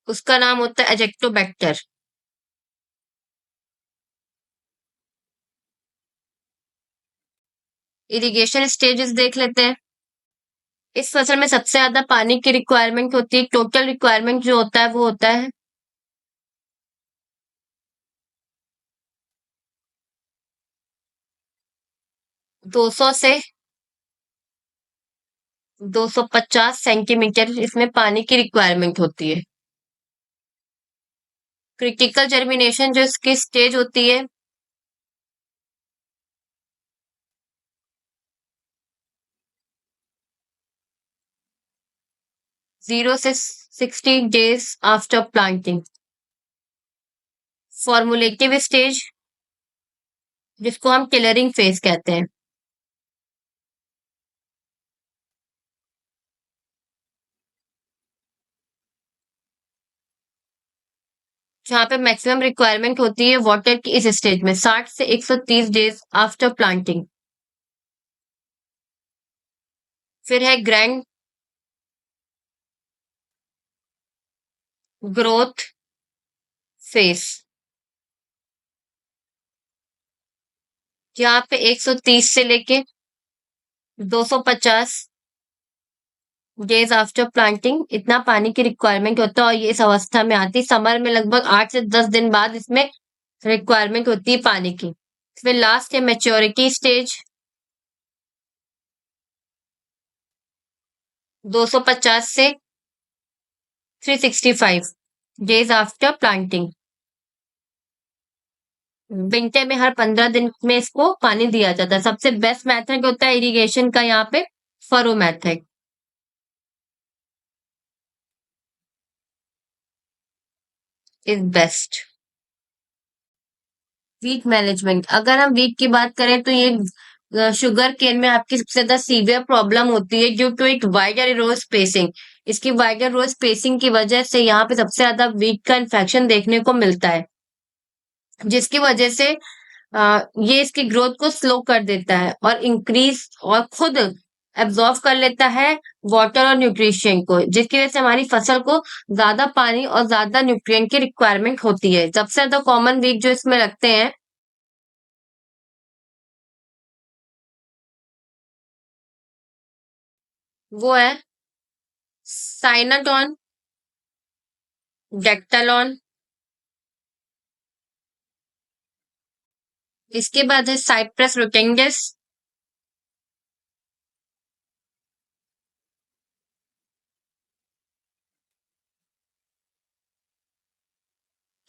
उसका नाम होता है एजेक्टोबैक्टर। इरिगेशन स्टेजेस देख लेते हैं। इस फसल में सबसे ज्यादा पानी की रिक्वायरमेंट होती है। टोटल रिक्वायरमेंट जो होता है वो होता है 200 से 250 सेंटीमीटर इसमें पानी की रिक्वायरमेंट होती है। क्रिटिकल जर्मिनेशन जो इसकी स्टेज होती है 0 से 60 days आफ्टर प्लांटिंग। फॉर्मुलेटिव स्टेज जिसको हम टिलरिंग फेज कहते हैं। जहाँ पे मैक्सिमम रिक्वायरमेंट होती है वाटर की इस स्टेज में 60 से 130 डेज आफ्टर प्लांटिंग। फिर है ग्रैंड ग्रोथ फेज। यहाँ पे 130 से लेके 250 डेज आफ्टर प्लांटिंग इतना पानी की रिक्वायरमेंट होता है, और ये इस अवस्था में आती है। समर में लगभग 8 से 10 दिन बाद इसमें रिक्वायरमेंट होती है पानी की। फिर लास्ट है मैच्योरिटी स्टेज, 250 से 365 डेज आफ्टर प्लांटिंग। विंटर में हर 15 दिन में इसको पानी दिया जाता है। सबसे बेस्ट मेथड होता है इरिगेशन का यहाँ पे furrow method is best. Wheat management, अगर हम वीट की बात करें तो ये शुगर केन में आपकी सबसे ज्यादा सीवियर प्रॉब्लम होती है due to it wider row spacing. इसकी वाइडर रो स्पेसिंग की वजह से यहाँ पे सबसे ज्यादा वीट का इन्फेक्शन देखने को मिलता है, जिसकी वजह से ये इसकी ग्रोथ को स्लो कर देता है और इंक्रीज और खुद एब्जॉर्व कर लेता है वाटर और न्यूट्रिशन को, जिसकी वजह से हमारी फसल को ज्यादा पानी और ज्यादा न्यूट्रिएंट की रिक्वायरमेंट होती है। सबसे ज्यादा कॉमन वीट जो इसमें रखते हैं वो है साइनाटॉन, डेक्टालॉन, इसके बाद है साइप्रस रोटेंडस,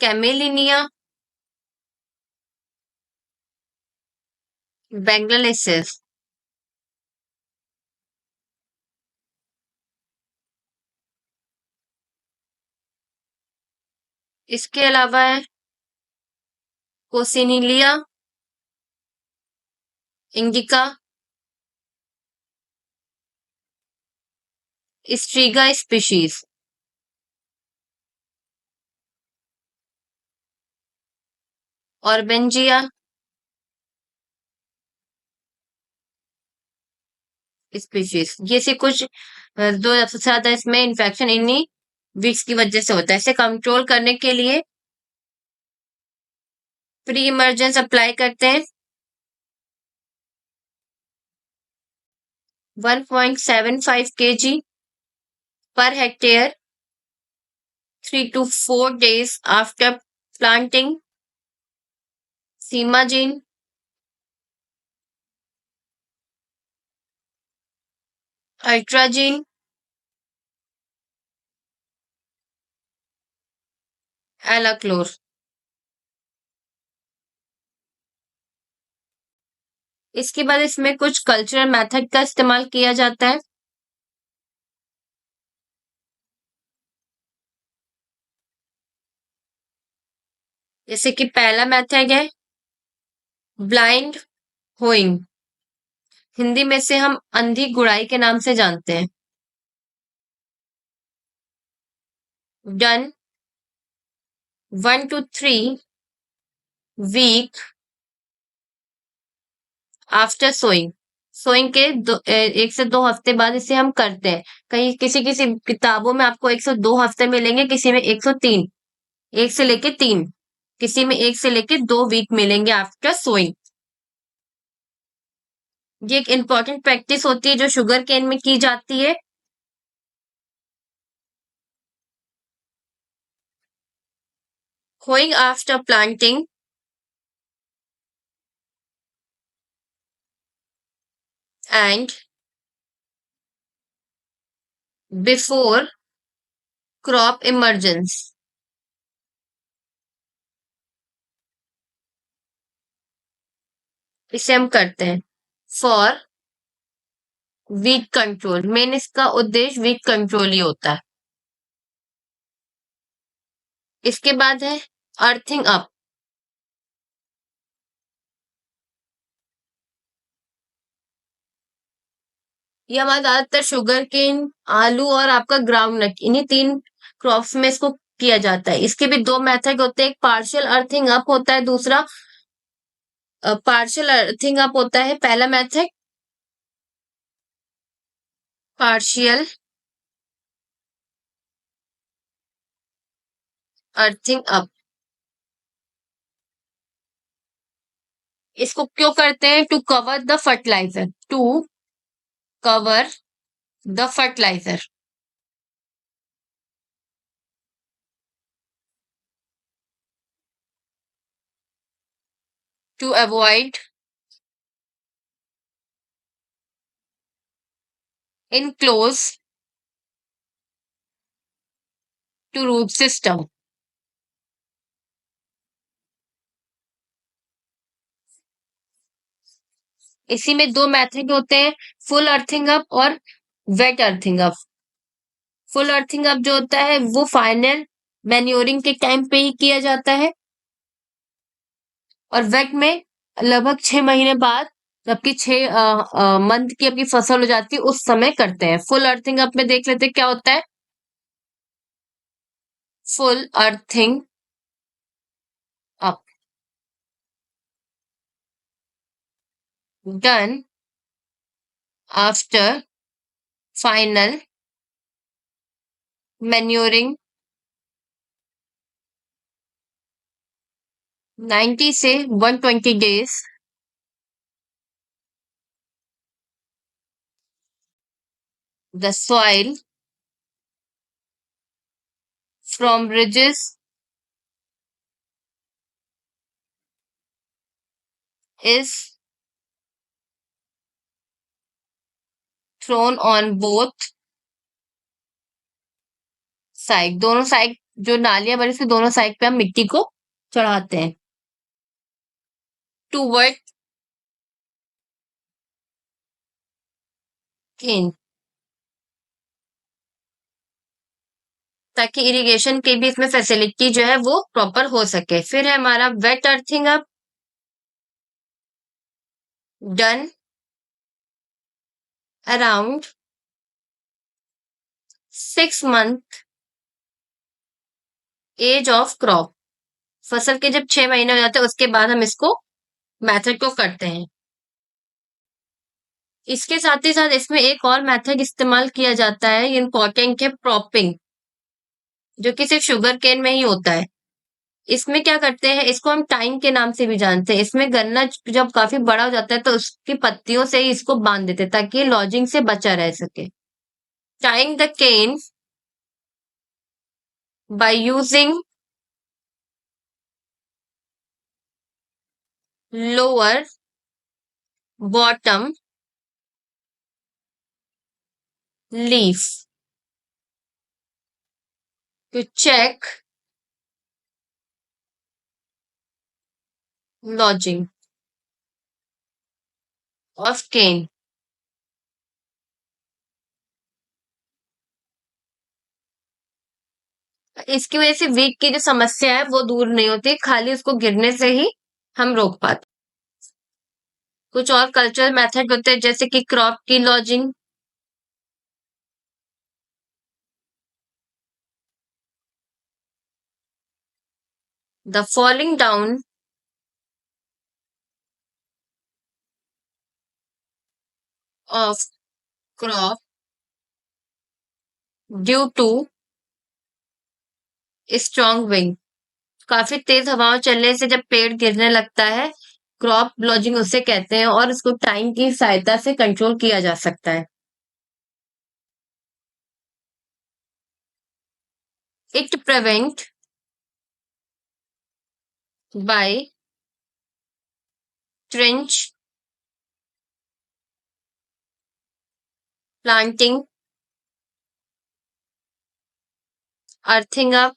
कैमेलिनिया, बेंगलादेशिस। इसके अलावा है कोसिनिलिया इंडिका, स्ट्रीगा स्पीशीज, ऑर्बेंजिया स्पीशीज। ये से कुछ जो सबसे ज्यादा इसमें इन्फेक्शन इन्हीं वीक्स की वजह से होता है। इसे कंट्रोल करने के लिए प्री इमरजेंस अप्लाई करते हैं 1.75 kg पर hectare 3 to 4 days after planting. Simazine, atrazine, alachlor. इसके बाद इसमें कुछ कल्चरल मेथड का इस्तेमाल किया जाता है, जैसे कि पहला मेथड है ब्लाइंड होइंग, हिंदी में से हम अंधी गुड़ाई के नाम से जानते हैं। Done 1 to 3 week after sowing, sowing के 1 से 2 हफ्ते बाद इसे हम करते हैं। कहीं किसी किसी किताबों में आपको 1 से 2 हफ्ते मिलेंगे, किसी में 103, 1 से लेके 3, किसी में 1 से लेके 2 वीक मिलेंगे आफ्टर सोइंग। ये एक इम्पॉर्टेंट प्रैक्टिस होती है जो शुगर केन में की जाती है। Hoeing after planting and before crop emergence, इसे हम करते हैं फॉर वीक कंट्रोल। मेन इसका उद्देश्य वीक कंट्रोल ही होता है। इसके बाद है अर्थिंग अप। ये हमारा ज्यादातर शुगर केन, आलू और आपका ग्राउंड नट, इन्हीं 3 क्रॉप्स में इसको किया जाता है। इसके भी 2 मेथड होते हैं, एक पार्शियल अर्थिंग अप होता है, दूसरा पार्शियल अर्थिंग अप होता है। पहला मेथड पार्शियल अर्थिंग अप, इसको क्यों करते हैं? To cover the fertilizer, to cover the fertilizer, to avoid enclose to root system. इसी में दो मेथड होते हैं, फुल अर्थिंग अप और wet earthing up. Full earthing up जो होता है वो फाइनल मैन्योरिंग के टाइम पे ही किया जाता है, और वेट में लगभग 6 महीने बाद, जबकि 6 मंथ की आपकी फसल हो जाती है उस समय करते हैं। फुल अर्थिंग अप में देख लेते हैं क्या होता है। Full earthing up done after final manuring 90 से 120 days the soil from ridges is thrown on both side, दोनों साइड जो नालियां बनी थी दोनों साइड पे हम मिट्टी को चढ़ाते हैं। टू वर्ड इन, ताकि इरिगेशन की भी इसमें फैसिलिटी जो है वो प्रॉपर हो सके। फिर है हमारा wet earthing up done around 6 month age of crop. फसल के जब 6 महीने हो जाते हैं उसके बाद हम इसको मेथड को करते हैं। इसके साथ ही साथ इसमें एक और मेथड इस्तेमाल किया जाता है, ये इम्पोर्टेंट है, प्रॉपिंग, जो कि सिर्फ शुगर केन में ही होता है। इसमें क्या करते हैं, इसको हम टाइम के नाम से भी जानते हैं। इसमें गन्ना जब काफी बड़ा हो जाता है तो उसकी पत्तियों से ही इसको बांध देते हैं ताकि ये लॉजिंग से बचा रह सके। Tying the cane by using lower bottom leaf to check lodging of cane. इसकी वजह से वीट की जो समस्या है वो दूर नहीं होती, खाली उसको गिरने से ही हम रोक पाते। कुछ और कल्चरल मेथड होते हैं जैसे कि क्रॉप की lodging, the falling down of crop due to strong wind. काफी तेज हवाओं चलने से जब पेड़ गिरने लगता है, क्रॉप ब्लॉजिंग उसे कहते हैं, और इसको टाइम की सहायता से कंट्रोल किया जा सकता है। It prevent by trench planting, earthing up,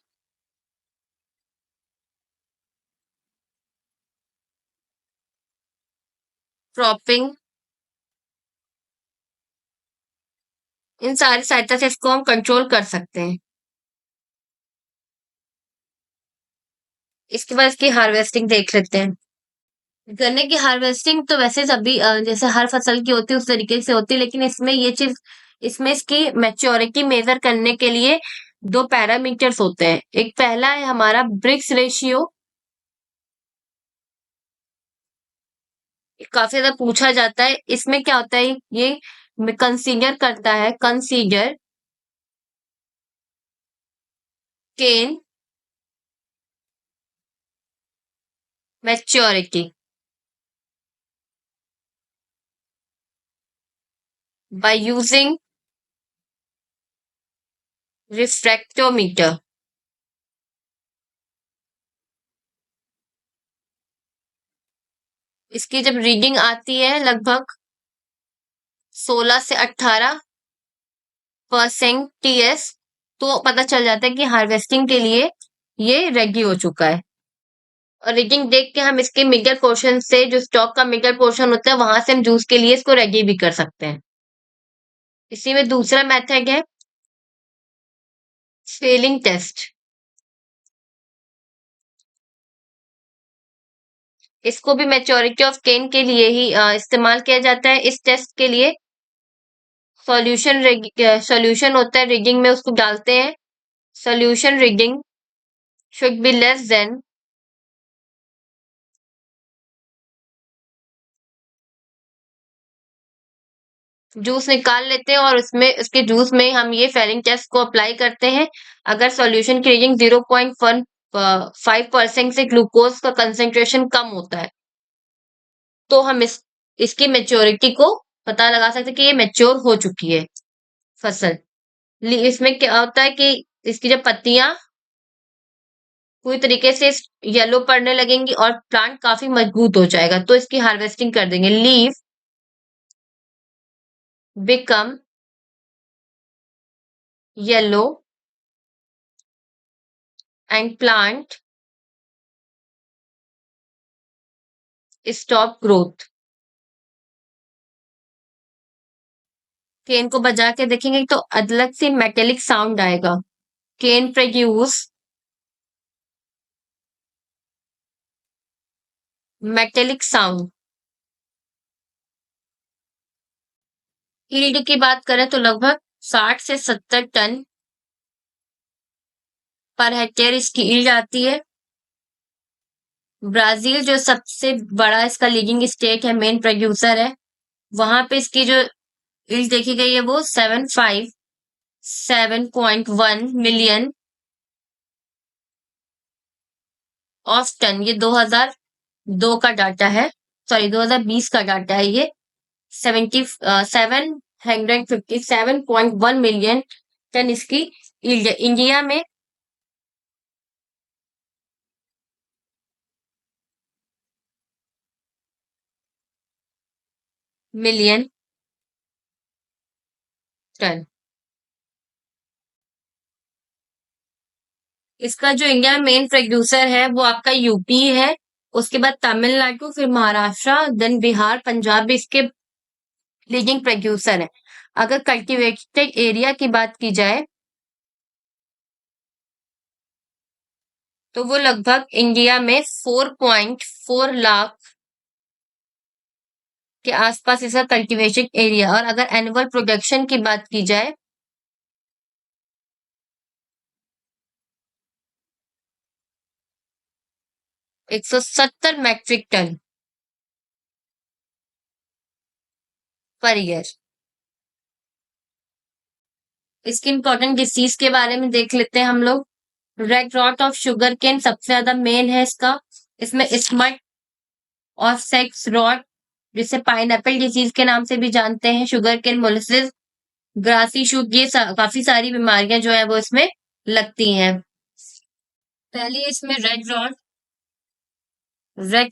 cropping, इन सारी सहायता से इसको हम कंट्रोल कर सकते हैं। इसके बाद इसकी हार्वेस्टिंग देख लेते हैं। गन्ने की हार्वेस्टिंग तो वैसे सभी जैसे हर फसल की होती है उस तरीके से होती है, लेकिन इसमें ये चीज, इसमें इसकी मैच्योरिटी मेजर करने के लिए दो पैरामीटर्स होते हैं। एक पहला है हमारा ब्रिक्स रेशियो, काफी ज्यादा पूछा जाता है। इसमें क्या होता है, ये कंसीडर करता है, consider cane maturity, by using refractometer. इसकी जब रीडिंग आती है लगभग 16 से 18% टीएस, तो पता चल जाता है कि हार्वेस्टिंग के लिए ये रेडी हो चुका है। और रीडिंग देख के हम इसके मिडल पोर्शन से, जो स्टॉक का मिडल पोर्शन होता है, वहां से हम जूस के लिए इसको रेडी भी कर सकते हैं। इसी में दूसरा मेथड है फेलिंग टेस्ट। इसको भी मैच्योरिटी ऑफ केन के लिए ही इस्तेमाल किया जाता है। इस टेस्ट के लिए सॉल्यूशन होता है रीडिंग में, उसको डालते हैं। Solution reading should be less than juice निकाल लेते हैं और उसमें, उसके जूस में हम ये फेलिंग टेस्ट को अप्लाई करते हैं। अगर सॉल्यूशन की रीडिंग 0.15% से ग्लूकोज का कंसेंट्रेशन कम होता है, तो हम इसकी मेच्योरिटी को पता लगा सकते हैं कि ये मेच्योर हो चुकी है फसल। इसमें क्या होता है कि इसकी जब पत्तियां पूरी तरीके से येलो पड़ने लगेंगी और प्लांट काफी मजबूत हो जाएगा, तो इसकी हार्वेस्टिंग कर देंगे। Leave become yellow and plant stop growth. Cane को बजा के देखेंगे तो अलग से मेटेलिक साउंड आएगा। केन प्रोड्यूस मेटेलिक साउंड। यील्ड की बात करें तो लगभग 60 से 70 टन पर हेक्टेयर इसकी यील्ड आती है। ब्राजील जो सबसे बड़ा इसका लीडिंग स्टेट है, मेन प्रोड्यूसर है, वहां पे इसकी जो यील्ड देखी गई है वो 7.1 मिलियन ऑफ टन। ये 2002 का डाटा है, सॉरी 2020 का डाटा है ये। 757.1 मिलियन टन इसकी यील्ड है। इंडिया में मिलियन टन। इसका जो इंडिया में मेन प्रोड्यूसर है वो आपका यूपी है, उसके बाद तमिलनाडु, फिर महाराष्ट्र, देन बिहार, पंजाब भी इसके लीडिंग प्रोड्यूसर है। अगर कल्टीवेटेड एरिया की बात की जाए तो वो लगभग इंडिया में 4.4 लाख के आसपास इसका कल्टीवेशन एरिया। और अगर एनुअल प्रोडक्शन की बात की जाए 170 मैट्रिक टन पर ईयर। इसकी इंपॉर्टेंट डिसीज के बारे में देख लेते हैं हम लोग। Red rot of sugar cane सबसे ज्यादा मेन है इसका। इसमें स्मट और सेक्स रॉट, जिसे पाइनएप्पल डिजीज के नाम से भी जानते हैं, शुगर केन मोलिसिस, ग्रासी शूट, ये काफी सारी बीमारियां जो है वो इसमें लगती हैं। पहली इसमें red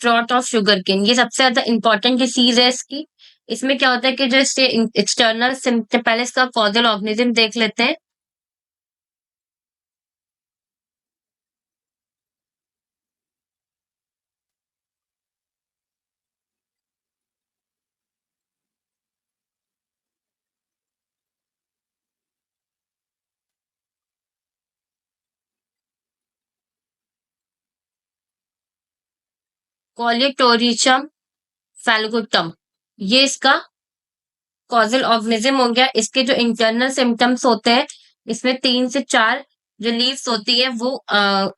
rot of sugar cane, ये सबसे ज्यादा इंपॉर्टेंट डिसीज है इसकी। इसमें क्या होता है कि जो इससे एक्सटर्नल सिम्टम, पहले इसका कॉजल ऑर्गेनिज्म देख लेते हैं। कॉलियोटोरिचम फैलगोटम, ये इसका कॉजल ऑर्गेनिज्म हो गया। इसके जो इंटरनल सिम्टम्स होते हैं, इसमें 3 से 4 जो लीव्स होती है वो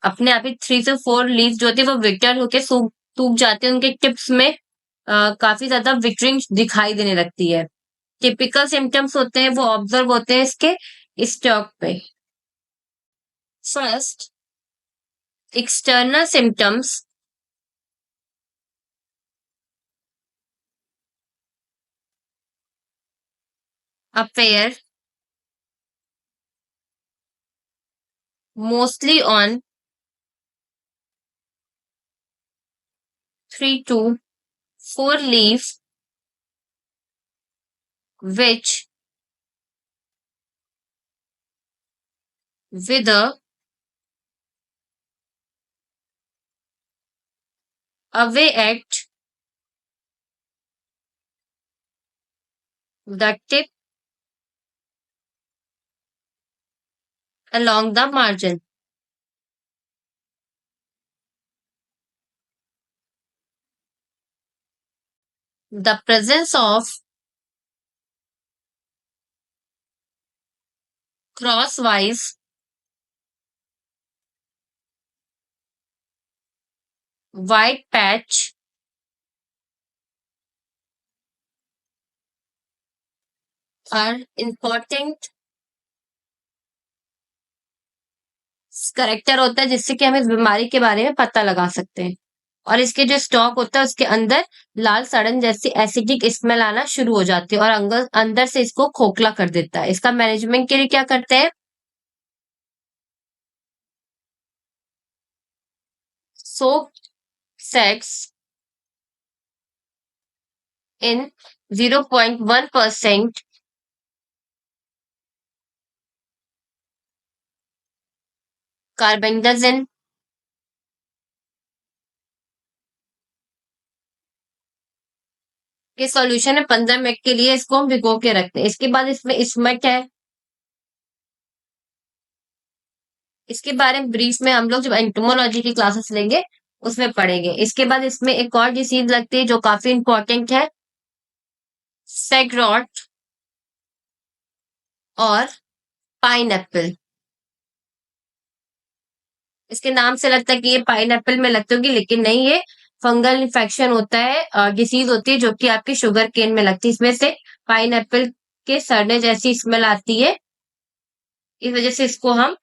अपने आप ही 3 से 4 लीव्स जो होती है वो विटर होके सूख सूख जाते हैं। उनके टिप्स में काफी ज्यादा विटरिंग दिखाई देने लगती है। टिपिकल सिम्टम्स होते हैं वो ऑब्जर्व होते हैं इसके स्टॉक पे। First, external symptoms. a pair mostly on 3 to 4 leaves which wither away at the tip along the margin. The presence of crosswise white patch are important character होता है जिससे कि हम इस बीमारी के बारे में पता लगा सकते हैं। और इसके जो स्टॉक होता है उसके अंदर लाल सड़न जैसी एसिडिक स्मेल आना शुरू हो जाती है और अंदर अंदर से इसको खोखला कर देता है। इसका मैनेजमेंट के लिए क्या करते हैं? सोक सेक्स इन 0.1% कार्बेंडाजिन के सॉल्यूशन में 15 मिनट के लिए इसको हम भिगो के रखते हैं। इसके बाद इसमें स्मट है, इसके बारे में ब्रीफ में हम लोग जब एंटोमोलॉजी की क्लासेस लेंगे उसमें पढ़ेंगे। इसके बाद इसमें एक और डिसीज लगती है जो काफी इंपॉर्टेंट है, सेगरॉट और पाइनएप्पल। इसके नाम से लगता है कि ये पाइनएप्पल में लगती होगी, लेकिन नहीं, ये फंगल इन्फेक्शन होता है, डिसीज होती है जो कि आपकी शुगर केन में लगती है। इसमें से पाइनएप्पल के सड़ने जैसी स्मेल आती है, इस वजह से इसको हम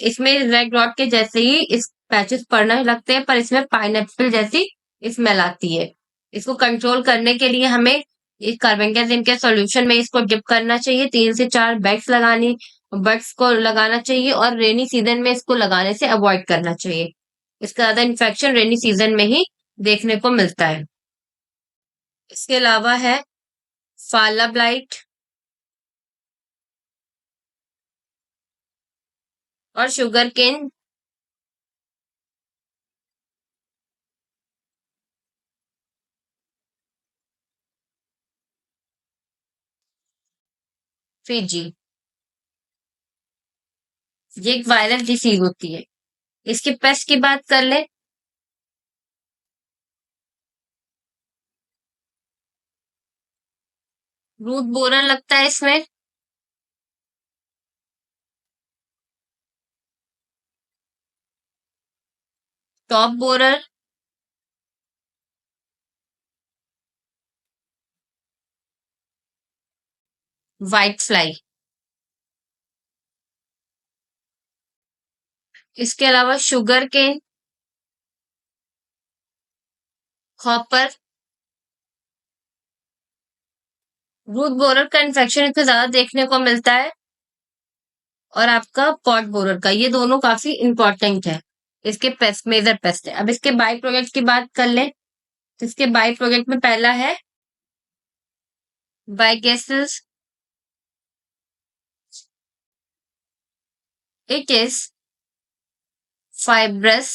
इसमें रेड रॉट के जैसे ही इस पैचेस पड़ना ही लगते हैं, पर इसमें पाइनएप्पल जैसी स्मेल आती है। इसको कंट्रोल करने के लिए हमें इस कार्बेंडाजिम के सॉल्यूशन में इसको डिप करना चाहिए। 3 से 4 बड्स को लगाना चाहिए और रेनी सीजन में इसको लगाने से अवॉइड करना चाहिए। इसका ज्यादा इन्फेक्शन रेनी सीजन में ही देखने को मिलता है। इसके अलावा है फाला ब्लाइट और शुगर केन फीजी। ये एक वायरल डिसीज होती है। इसकी पेस्ट की बात कर ले, रूट बोरर लगता है इसमें, टॉप बोरर, व्हाइट फ्लाई। इसके अलावा sugar cane, hopper, root borer का इन्फेक्शन इसमें ज्यादा देखने को मिलता है और आपका पॉट बोरर का, ये दोनों काफी इंपॉर्टेंट है। इसके पेस्ट मेजर पेस्ट है। अब इसके बाई प्रोडक्ट की बात कर ले, तो इसके बाई प्रोडक्ट में पहला है bagasse. It is fibrous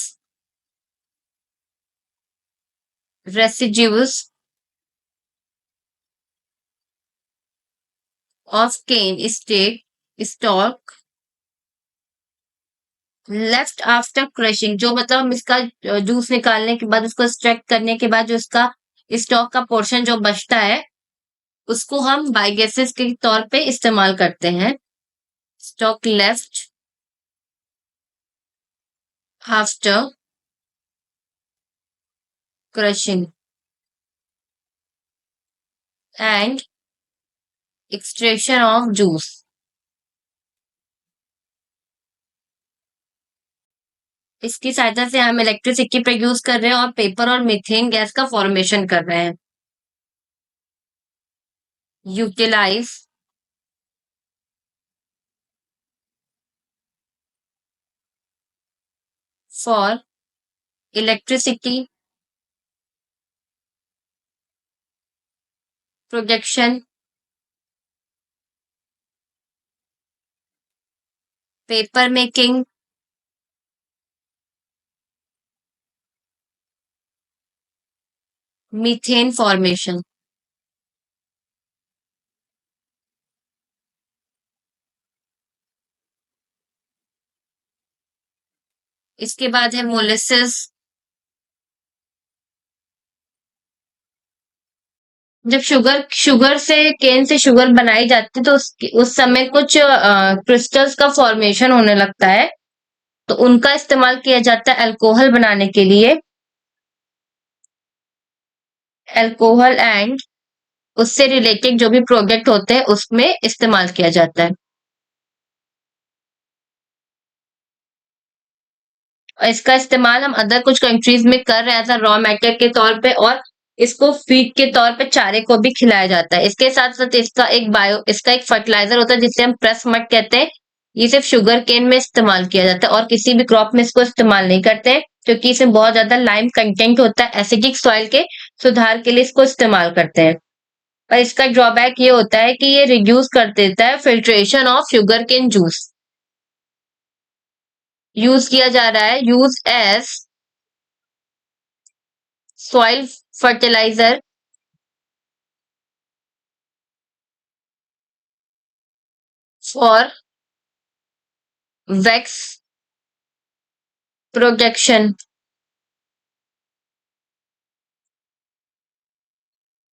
residues of cane stalk left after crushing. जो मतलब हम इसका जूस निकालने के बाद, उसको एक्सट्रैक्ट करने के बाद जो इसका स्टॉक का पोर्शन जो बचता है उसको हम बाइगेसिस के तौर पे इस्तेमाल करते हैं। Stock left after crushing and extraction of juice. इसकी सहायता से हम इलेक्ट्रिसिटी प्रोड्यूस कर रहे हैं और पेपर और मीथेन गैस का फॉर्मेशन कर रहे हैं। Utilize for electricity production, paper making, methane formation. इसके बाद है मोलेसिस। जब शुगर शुगर से केन से शुगर बनाई जाती है तो उस समय कुछ क्रिस्टल्स का फॉर्मेशन होने लगता है, तो उनका इस्तेमाल किया जाता है अल्कोहल बनाने के लिए। अल्कोहल एंड उससे रिलेटेड जो भी प्रोडक्ट होते हैं उसमें इस्तेमाल किया जाता है। और इसका इस्तेमाल हम अदर कुछ कंट्रीज में कर रहे हैं एज अ रॉ मैटर के तौर पे, और इसको फीड के तौर पे चारे को भी खिलाया जाता है। इसके साथ साथ इसका एक फर्टिलाइजर होता है जिसे हम प्रेस मड कहते हैं। ये सिर्फ शुगर केन में इस्तेमाल किया जाता है और किसी भी क्रॉप में इसको इस्तेमाल नहीं करते हैं, क्योंकि इसमें बहुत ज्यादा लाइम कंटेंट होता है। एसिडिक सॉइल के सुधार के लिए इसको इस्तेमाल करते हैं। और इसका ड्रॉबैक ये होता है कि ये रिड्यूस कर देता है filtration of sugar cane juice. Use किया जा रहा है use as soil fertilizer, for wax production.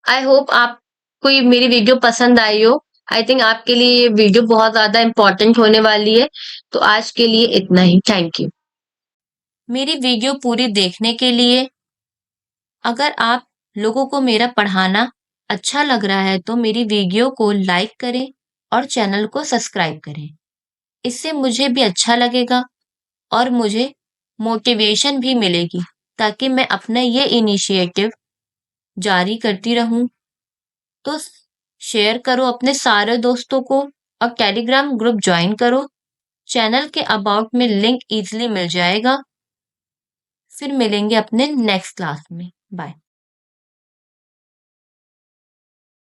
I hope आपको ये मेरी वीडियो पसंद आई हो। आई थिंक आपके लिए ये वीडियो बहुत ज्यादा इंपॉर्टेंट होने वाली है। तो आज के लिए इतना ही। थैंक यू मेरी वीडियो पूरी देखने के लिए। अगर आप लोगों को मेरा पढ़ाना अच्छा लग रहा है तो मेरी वीडियो को लाइक करें और चैनल को सब्सक्राइब करें। इससे मुझे भी अच्छा लगेगा और मुझे मोटिवेशन भी मिलेगी, ताकि मैं अपना ये इनिशिएटिव जारी करती रहूं। तो शेयर करो अपने सारे दोस्तों को और टेलीग्राम ग्रुप ज्वाइन करो। चैनल के अबाउट में लिंक इजीली मिल जाएगा। फिर मिलेंगे अपने नेक्स्ट क्लास में। बाय।